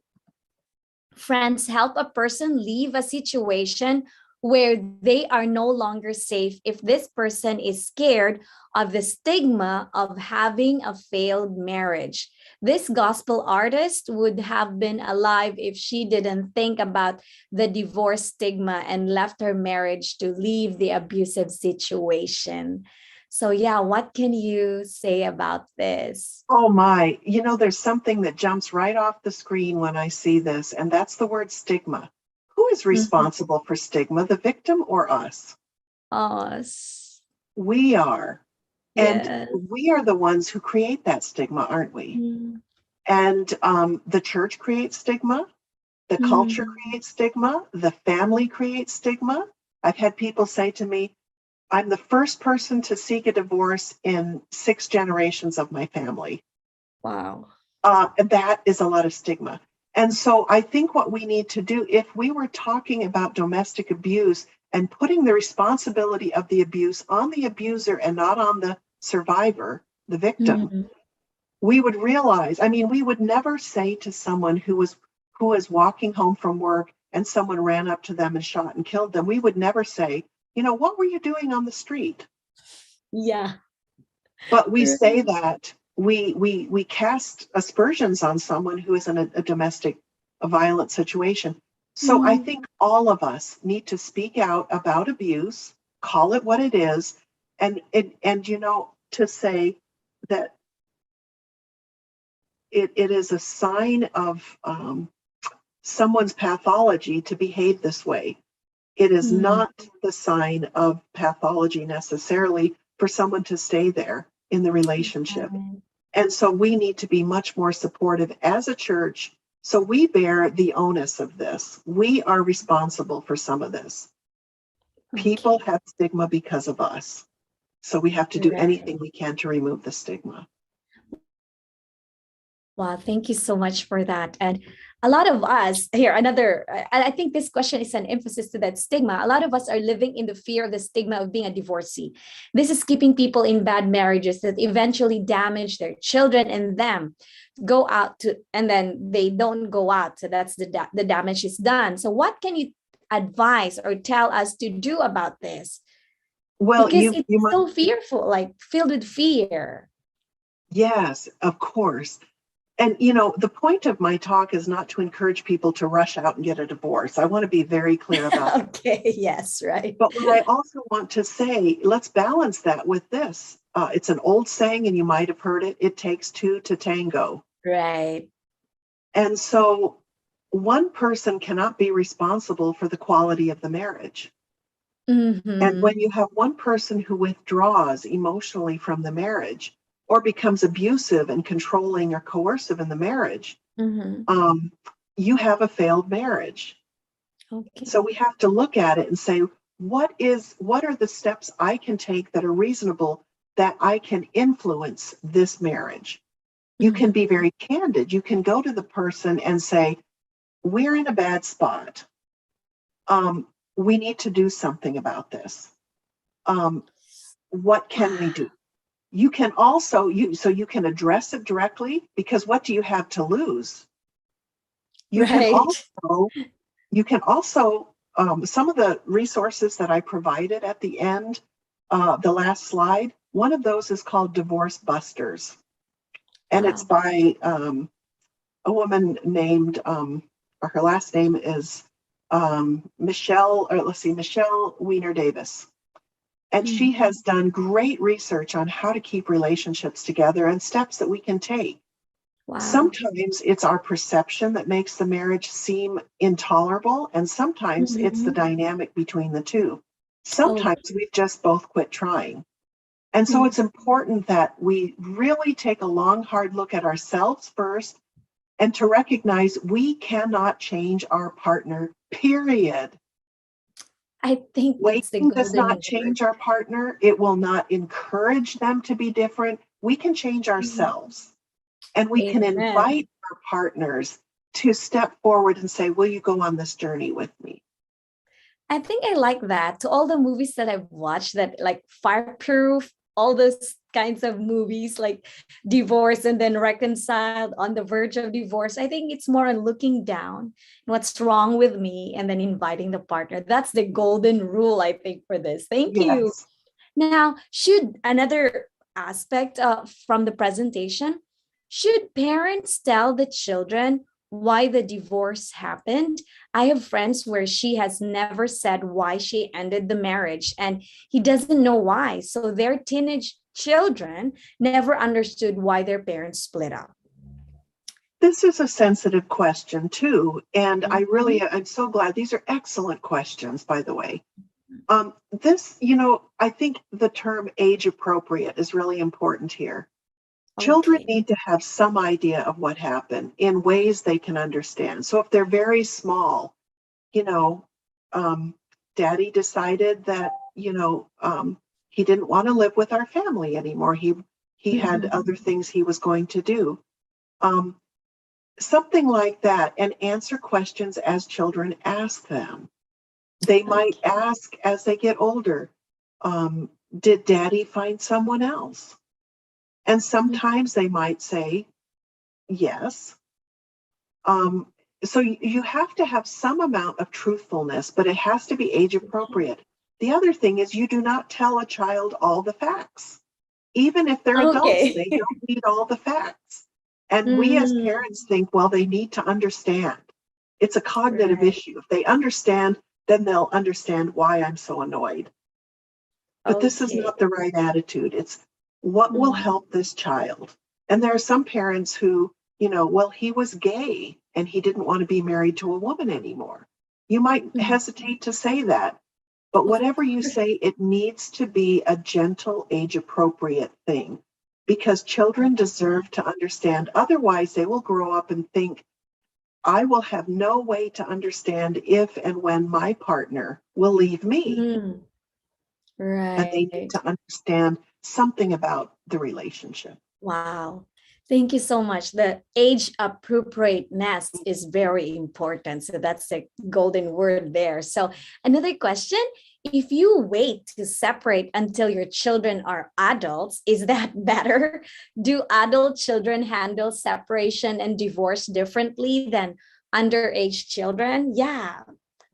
friends help a person leave a situation where they are no longer safe if this person is scared of the stigma of having a failed marriage? This gospel artist would have been alive if she didn't think about the divorce stigma and left her marriage to leave the abusive situation. So yeah, what can you say about this? Oh my, there's something that jumps right off the screen when I see this, and that's the word stigma. Who is responsible for stigma, the victim or us? Us. We are. Yes. And we are the ones who create that stigma, aren't we? And the church creates stigma, the culture creates stigma, the family creates stigma. I've had people say to me, I'm the first person to seek a divorce in 6 generations of my family. Wow. That is a lot of stigma. And so I think what we need to do, if we were talking about domestic abuse and putting the responsibility of the abuse on the abuser and not on the survivor, the victim, we would realize, we would never say to someone who who is walking home from work and someone ran up to them and shot and killed them, we would never say, what were you doing on the street? Yeah. But we say that we cast aspersions on someone who is in a domestic violent situation. So I think all of us need to speak out about abuse, call it what it is, and to say that it is a sign of someone's pathology to behave this way. It is not the sign of pathology necessarily for someone to stay there in the relationship. And so we need to be much more supportive as a church. So we bear the onus of this. We are responsible for some of this. People have stigma because of us. So we have to do anything we can to remove the stigma. Wow, thank you so much for that. And a lot of us here, I think this question is an emphasis to that stigma. A lot of us are living in the fear of the stigma of being a divorcee. This is keeping people in bad marriages that eventually damage their children and them go out to, and then they don't go out. So that's the damage is done. So what can you advise or tell us to do about this? Well, because it's so fearful, like filled with fear. Yes, of course. And, the point of my talk is not to encourage people to rush out and get a divorce. I want to be very clear about that. Okay, yes, right. But what I also want to say, let's balance that with this. It's an old saying, and you might have heard it, it takes two to tango. Right. And so one person cannot be responsible for the quality of the marriage. And when you have one person who withdraws emotionally from the marriage, or becomes abusive and controlling or coercive in the marriage, you have a failed marriage. Okay. So we have to look at it and say, what are the steps I can take that are reasonable that I can influence this marriage? You can be very candid. You can go to the person and say, we're in a bad spot. We need to do something about this. What can we do? You can also, you can address it directly, because what do you have to lose? You can also, some of the resources that I provided at the end, the last slide, one of those is called Divorce Busters. And it's by a woman named, or her last name is Michelle Weiner Davis. And she has done great research on how to keep relationships together and steps that we can take. Wow. Sometimes it's our perception that makes the marriage seem intolerable, and sometimes it's the dynamic between the two. Sometimes we've just both quit trying. And so it's important that we really take a long, hard look at ourselves first, and to recognize we cannot change our partner, period. I think waiting does not change our partner. It will not encourage them to be different. We can change ourselves, and we can invite our partners to step forward and say, will you go on this journey with me? I think I like that. To all the movies that I've watched, that like Fireproof, all those kinds of movies like Divorce and then Reconciled, On the Verge of Divorce, I think it's more on looking down what's wrong with me and then inviting the partner. That's the golden rule, I think, for this. Thank you. Now, should another aspect from the presentation, should parents tell the children why the divorce happened? I have friends where she has never said why she ended the marriage, and he doesn't know why. So their teenage children never understood why their parents split up. This is a sensitive question too. And I'm so glad. These are excellent questions, by the way. I think the term age appropriate is really important here. Children need to have some idea of what happened in ways they can understand. So if they're very small, daddy decided that, he didn't want to live with our family anymore. He had other things he was going to do. Something like that, and answer questions as children ask them. They might ask as they get older, did daddy find someone else? And sometimes they might say, yes. So you have to have some amount of truthfulness, but it has to be age appropriate. The other thing is you do not tell a child all the facts. Even if they're adults, Okay. they don't need all the facts. And we as Mm, parents think, well, they need to understand. It's a cognitive right. issue. If they understand, then they'll understand why I'm so annoyed. But this is Okay. not the right attitude. It's what will Mm, help this child. And there are some parents who, well, he was gay and he didn't want to be married to a woman anymore. You might mm. hesitate to say that, but Of whatever you course. say, it needs to be a gentle, age appropriate thing because children deserve to understand. Otherwise, they will grow up and think, I will have no way to understand if and when my partner will leave me. Mm, And they need right. to understand something about the relationship. Wow. Thank you so much. The age appropriateness is very important. So that's a golden word there. So another question, if you wait to separate until your children are adults, is that better? Do adult children handle separation and divorce differently than underage children? Yeah.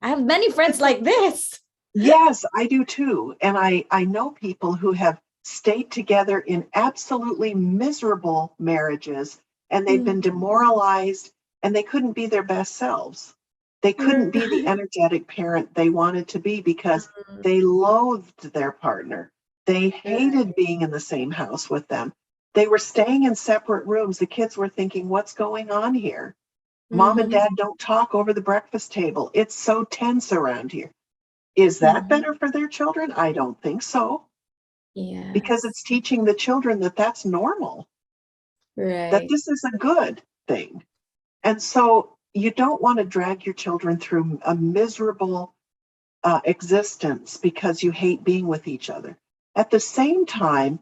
I have many friends like this. Yes, I do too. And I know people who have stayed together in absolutely miserable marriages and they've been Mm, demoralized and they couldn't be their best selves. They couldn't be the right. energetic parent they wanted to be because they loathed their partner. They hated Right. being in the same house with them. They were staying in separate rooms. The kids were thinking, what's going on here? Mom and Mhm, dad don't talk over the breakfast table. It's so tense around here. Is that mhm. better for their children? I don't think so, because Yes. it's teaching the children that that's normal, that Right. this is a good thing. And so you don't want to drag your children through a miserable existence because you hate being with each other. At the same time,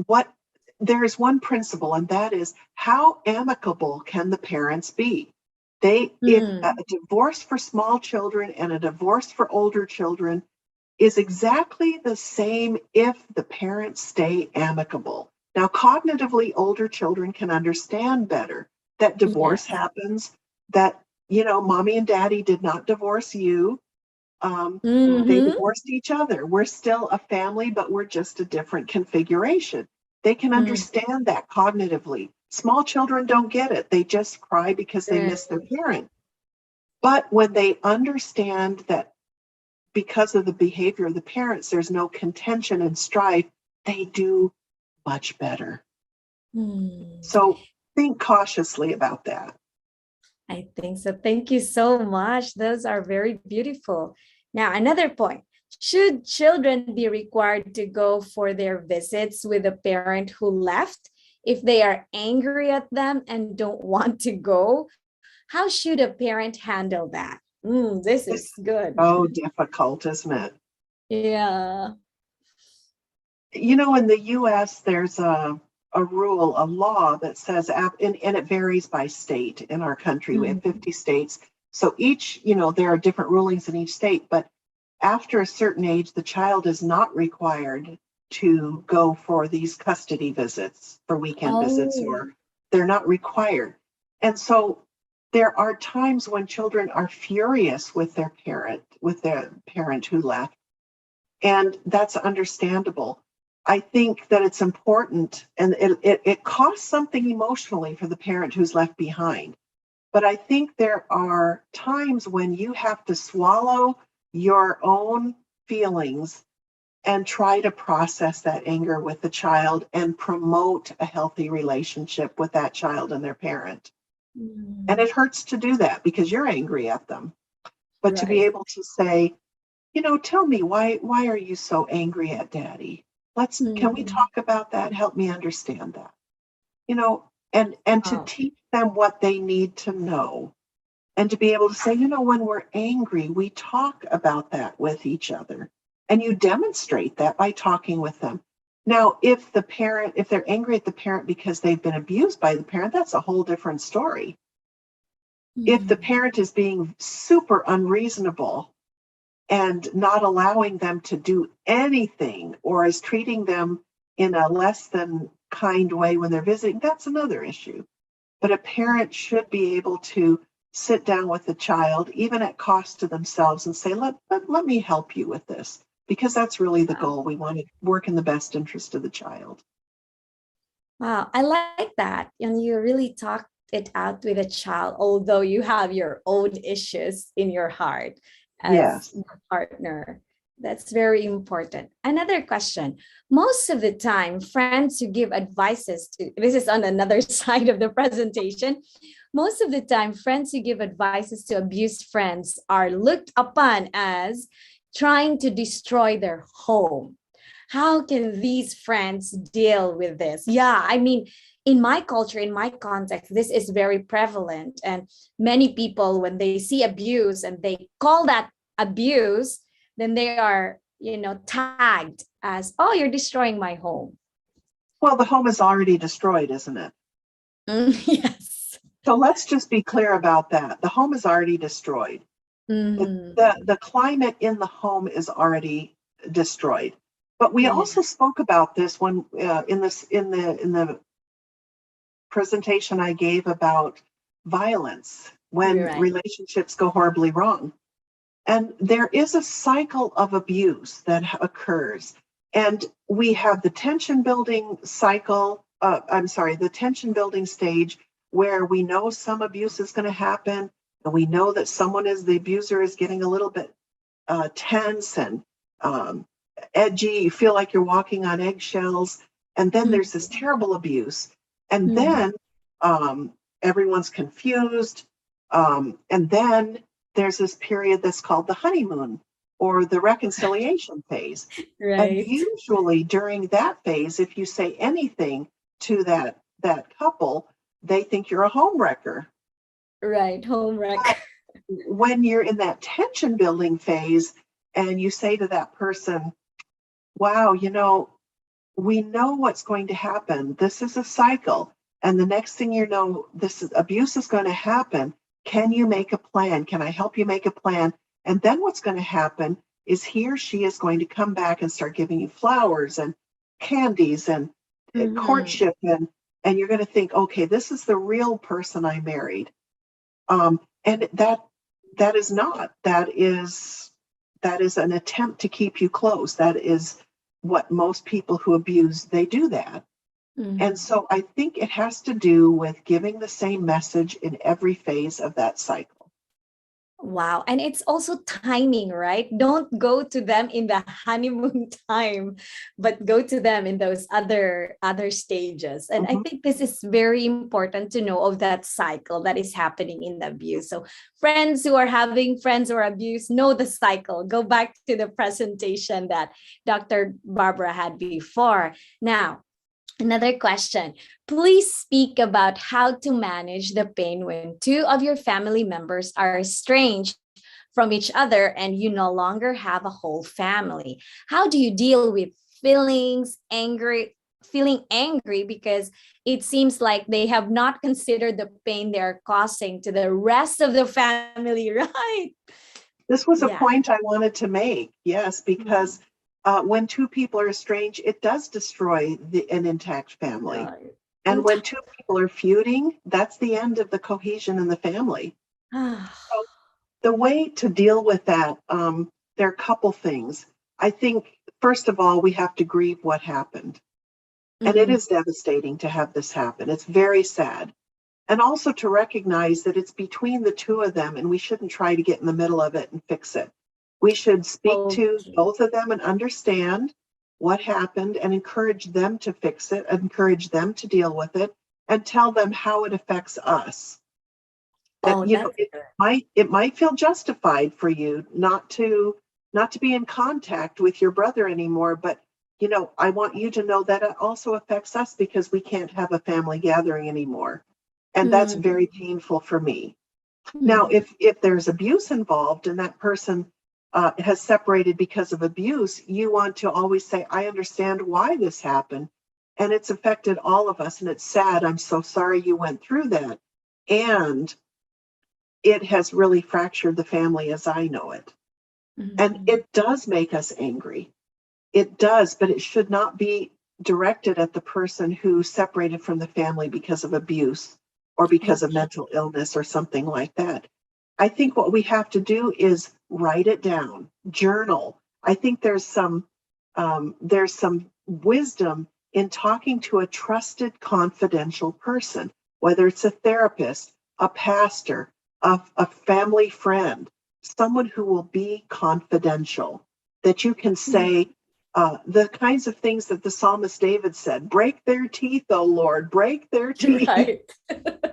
what there is one principle, and that is how amicable can the parents be? If a Mm, divorce for small children and a divorce for older children is exactly the same if the parents stay amicable. Now, cognitively, older children can understand better that divorce yes. happens, that, mommy and daddy did not divorce you. They Mhm, divorced each other. We're still a family, but we're just a different configuration. They can mm, understand that cognitively. Small children don't get it. They just cry because they right. miss their parent. But when they understand that because of the behavior of the parents, there's no contention and strife, they do much better. Mm, So think cautiously about that. I think so. Thank you so much. Those are very beautiful. Now, another point. Should children be required to go for their visits with a parent who left if they are angry at them and don't want to go? How should a parent handle that? This This is is good. so difficult, isn't it? Yeah. In the US, there's a rule, a law that says, and it varies by state in our country. We have Mhm. 50 states. So each, there are different rulings in each state, but after a certain age, the child is not required to go for these custody visits, for weekend visits, Oh. or they're not required. And so there are times when children are furious with their parent who left, and that's understandable. I think that it's important, and it costs something emotionally for the parent who's left behind. But I think there are times when you have to swallow your own feelings and try to process that anger with the child and promote a healthy relationship with that child and their parent. And Mm, it hurts to do that because you're angry at them. But to be right. able to say, tell me, why are you so angry at daddy? Can we Mm, talk about that? Help me understand that. You know, and to wow. teach them what they need to know, and to be able to say, when we're angry, we talk about that with each other. And you demonstrate that by talking with them. Now, if they're angry at the parent because they've been abused by the parent, that's a whole different story. If the Mm, parent is being super unreasonable and not allowing them to do anything or is treating them in a less than kind way when they're visiting, that's another issue. But a parent should be able to sit down with the child, even at cost to themselves, and say, let me help you with this, because that's really the goal. We want to work in the best interest of the child. Wow, I like that. And you really talked it out with a child, although you have your own issues in your heart as Yes. your partner. That's very important. Another question. Most of the time, friends who give advices to, this is on another side of the presentation. Most of the time, friends who give advices to abused friends are looked upon as trying to destroy their home. How can these friends deal with this? Yeah, I mean, in my culture, in my context, this is very prevalent. And many people, when they see abuse and they call that abuse, then they are, tagged as, oh, you're destroying my home. Well, the home is already destroyed, isn't it? Yes. So let's just be clear about that. The home is already destroyed. Mhm. The climate in the home is already destroyed. But we Yeah. also spoke about this when in the presentation I gave about violence when Right. relationships go horribly wrong. And there is a cycle of abuse that occurs. And we have the tension building cycle, the tension building stage where we know some abuse is going to happen. And we know that the abuser is getting a little bit tense and edgy. You feel like you're walking on eggshells. And then there's this terrible abuse. And then everyone's confused. And then there's this period that's called the honeymoon or the reconciliation phase. And Right. usually during that phase, if you say anything to that couple, they think you're a home wrecker. Right. Home wreck. When you're in that tension building phase and you say to that person, wow, we know what's going to happen. This is a cycle. And the next thing you know, abuse is going to happen. Can you make a plan? Can I help you make a plan? And then what's going to happen is he or she is going to come back and start giving you flowers and candies and courtship. And you're going to think, okay, this is the real person I married. And that is not. That is an attempt to keep you close. That is what most people who abuse, they do that. And so I think it has to do with giving the same message in every phase of that cycle. Wow. And it's also timing, right? Don't go to them in the honeymoon time, but go to them in those other stages. And I think this is very important to know of that cycle that is happening in the abuse. So friends who are having friends or abuse, know the cycle. Go back to the presentation that Dr. Barbara had before. Now, another question. Please speak about how to manage the pain when two of your family members are estranged from each other and you no longer have a whole family. How do you deal with feeling angry because it seems like they have not considered the pain they're causing to the rest of the family, right? This was a Yeah. point I wanted to make, yes, because when two people are estranged, it does destroy an intact family. And when two people are feuding, that's the end of the cohesion in the family. So the way to deal with that, there are a couple things. I think, first of all, we have to grieve what happened. And it is devastating to have this happen. It's very sad. And also to recognize that it's between the two of them and we shouldn't try to get in the middle of it and fix it. We should speak to both of them and understand what happened and encourage them to fix it, encourage them to deal with it, and tell them how it affects us. That it might feel justified for you not to be in contact with your brother anymore, but I want you to know that it also affects us because we can't have a family gathering anymore. And that's very painful for me. Now, if there's abuse involved and that person has separated because of abuse, you want to always say, I understand why this happened. And it's affected all of us. And it's sad. I'm so sorry you went through that. And it has really fractured the family as I know it. And it does make us angry. It does, but it should not be directed at the person who separated from the family because of abuse. or because of mental illness or something like that. I think what we have to do is write it down, journal. I think there's some wisdom in talking to a trusted, confidential person, whether it's a therapist, a pastor, a family friend, someone who will be confidential, that you can say the kinds of things that the psalmist David said, break their teeth, O Lord, break their teeth, Right.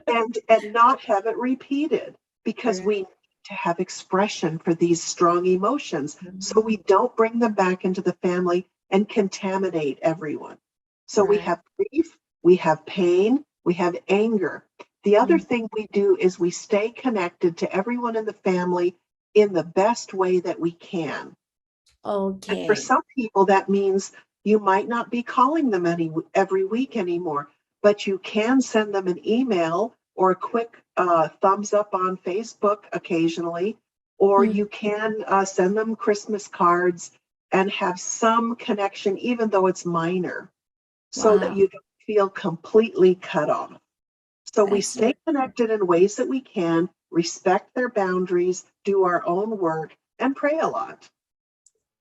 and not have it repeated, because Right. we need to have expression for these strong emotions so Mhm. we don't bring them back into the family and contaminate everyone. So we Right. have grief, we have pain, we have anger. The other Mm. thing we do is we stay connected to everyone in the family in the best way that we can. And for Okay. some people, that means you might not be calling them every week anymore, but you can send them an email or a quick thumbs up on Facebook occasionally, or Mm. you can send them Christmas cards and have some connection, even though it's minor, so that Wow. you don't feel completely cut off. So we That's stay very, connected in ways that we can, respect their boundaries, do our own work, and pray a lot.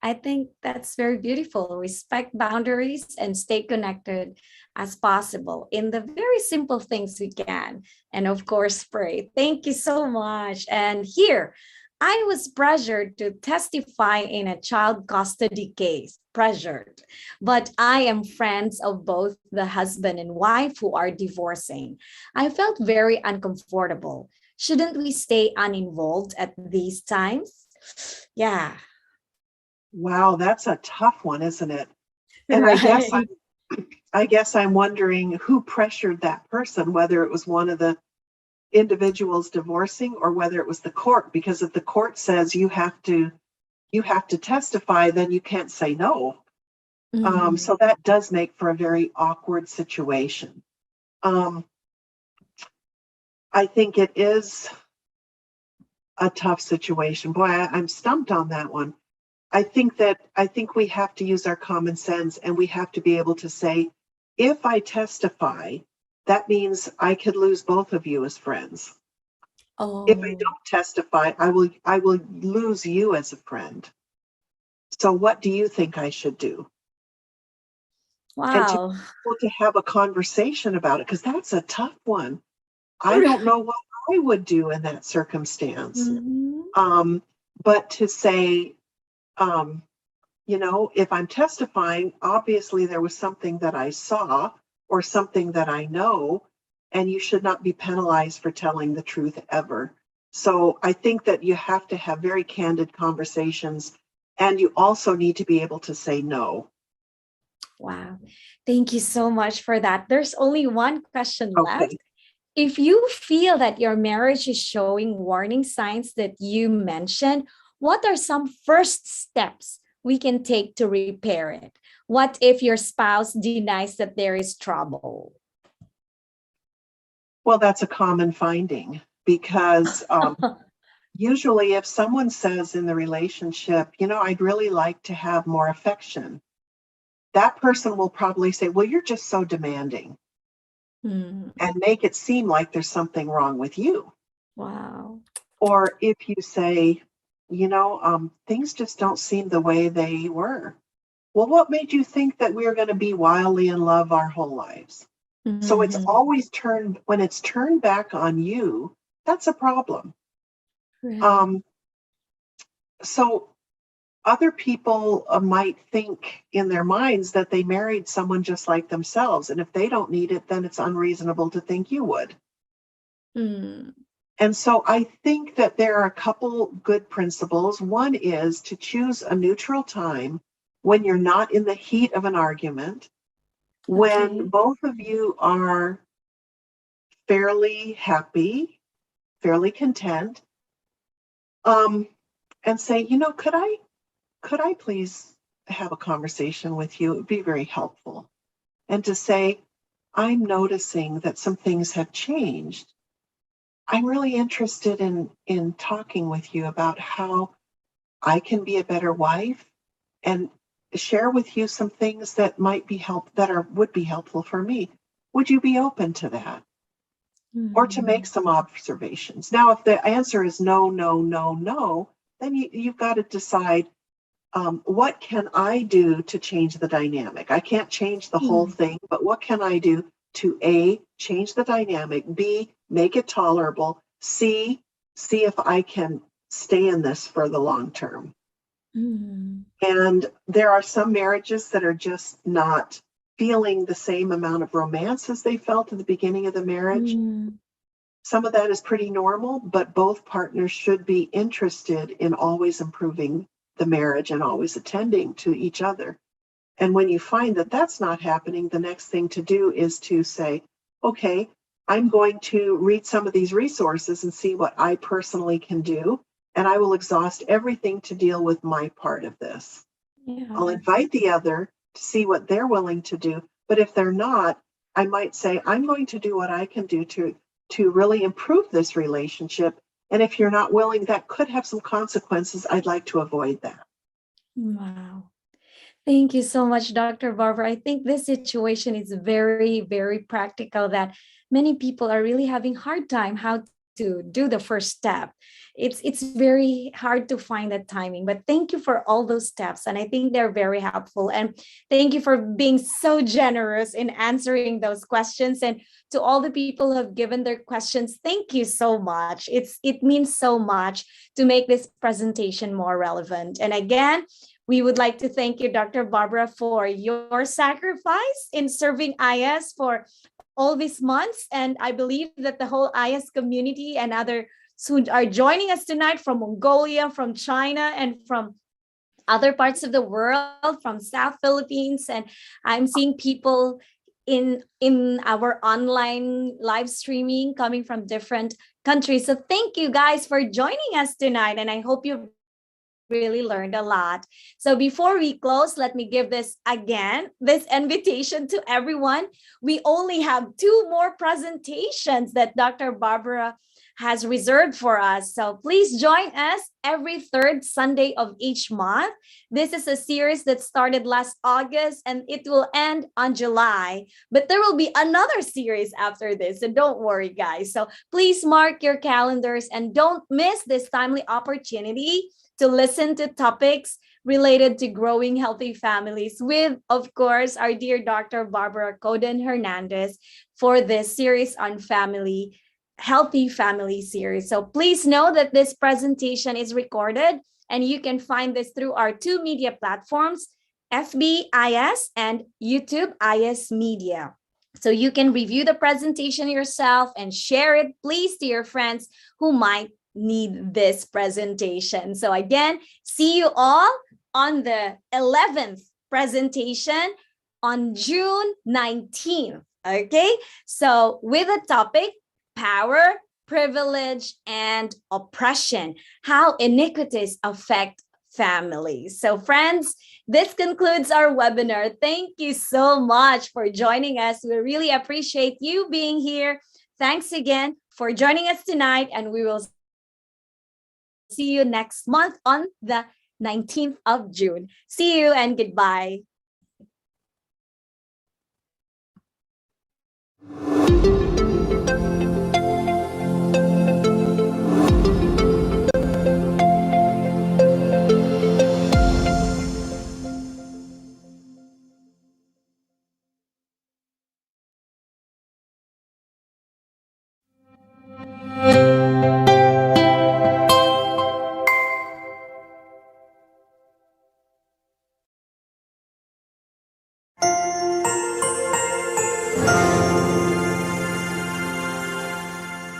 I think that's very beautiful. Respect boundaries and stay connected as possible in the very simple things we can. And of course, pray. Thank you so much. And here, I was pressured to testify in a child custody case, pressured. But I am friends of both the husband and wife who are divorcing. I felt very uncomfortable. Shouldn't we stay uninvolved at these times? Yeah, Wow, that's a tough one, isn't it? And right. I guess I'm wondering who pressured that person, whether it was one of the individuals divorcing or whether it was the court, because if the court says you have to testify, then you can't say no. Mhm. So that does make for a very awkward situation. Um, I think it is a tough situation. Boy, I'm stumped on that one. I think we have to use our common sense, and we have to be able to say, if I testify, that means I could lose both of you as friends. If I Oh, don't testify, I will lose you as a friend. So what do you think I should do? And to wow. be able to have a conversation about it, because that's a tough one. I don't know what I would do in that circumstance. Mhm. Um, but to say, um, if I'm testifying, obviously there was something that I saw or something that I know, and you should not be penalized for telling the truth ever. So I think that you have to have very candid conversations, and you also need to be able to say no. Wow. Thank you so much for that. There's only one question left. Okay. If you feel that your marriage is showing warning signs that you mentioned, what are some first steps we can take to repair it? What if your spouse denies that there is trouble? Well, that's a common finding because usually if someone says in the relationship, I'd really like to have more affection, that person will probably say, well, you're just so demanding, Hmm. and make it seem like there's something wrong with you. Wow. Or if you say, things just don't seem the way they were. Well, what made you think that we were going to be wildly in love our whole lives? So it's Mhm. always when it's turned back on you, that's a problem. Right. Um, so other people might think in their minds that they married someone just like themselves. And if they don't need it, then it's unreasonable to think you would. Mm. And so I think that there are a couple good principles. One is to choose a neutral time when you're not in the heat of an argument, when Okay. both of you are fairly happy, fairly content, um, and say, could I please have a conversation with you? It would be very helpful. And to say, I'm noticing that some things have changed. I'm really interested in talking with you about how I can be a better wife and share with you some things that might be would be helpful for me. Would you be open to that? or to make some observations. Now, if the answer is no, no, no, no, then you've got to decide, what can I do to change the dynamic? I can't change the whole thing, but what can I do to A, change the dynamic, B, make it tolerable, C, see if I can stay in this for the long term. And there are some marriages that are just not feeling the same amount of romance as they felt at the beginning of the marriage. Some of that is pretty normal, but both partners should be interested in always improving the marriage and always attending to each other. And when you find that that's not happening, the next thing to do is to say, okay, I'm going to read some of these resources and see what I personally can do. And I will exhaust everything to deal with my part of this. I'll invite the other to see what they're willing to do. But if they're not, I might say, I'm going to do what I can do to really improve this relationship. And if you're not willing, that could have some consequences. I'd like to avoid that. Wow. Thank you so much, Dr. Barbara. I think this situation is very, very practical, that many people are really having hard time how to do the first step. It's very hard to find that timing, but thank you for all those steps. And I think they're very helpful. And thank you for being so generous in answering those questions. And to all the people who have given their questions, thank you so much. It means so much to make this presentation more relevant. And again, we would like to thank you, Dr. Barbara, for your sacrifice in serving IS for all these months. And I believe that the whole IS community and others who are joining us tonight from Mongolia, from China, and from other parts of the world, from South Philippines. And I'm seeing people in our online live streaming coming from different countries. So thank you guys for joining us tonight. And I hope you really learned a lot. So before we close, let me give this invitation to everyone. We only have 2 more presentations that Dr. Barbara has reserved for us. So please join us every 3rd Sunday of each month. This is a series that started last August and it will end on July, but there will be another series after this. So don't worry, guys. So please mark your calendars and don't miss this timely opportunity to listen to topics related to growing healthy families with, of course, our dear Dr. Barbara Couden Hernandez for this series on healthy family series. So please know that this presentation is recorded and you can find this through our 2 media platforms, FB IS and YouTube IS Media. So you can review the presentation yourself and share it, please, to your friends who might need this presentation. So again, see you all on the 11th presentation on June 19th. Okay, so with the topic, power, privilege, and oppression, how iniquities affect families. So friends, this concludes our webinar. Thank you so much for joining us. We really appreciate you being here. Thanks again for joining us tonight, and we will see you next month on the 19th of June. See you and goodbye.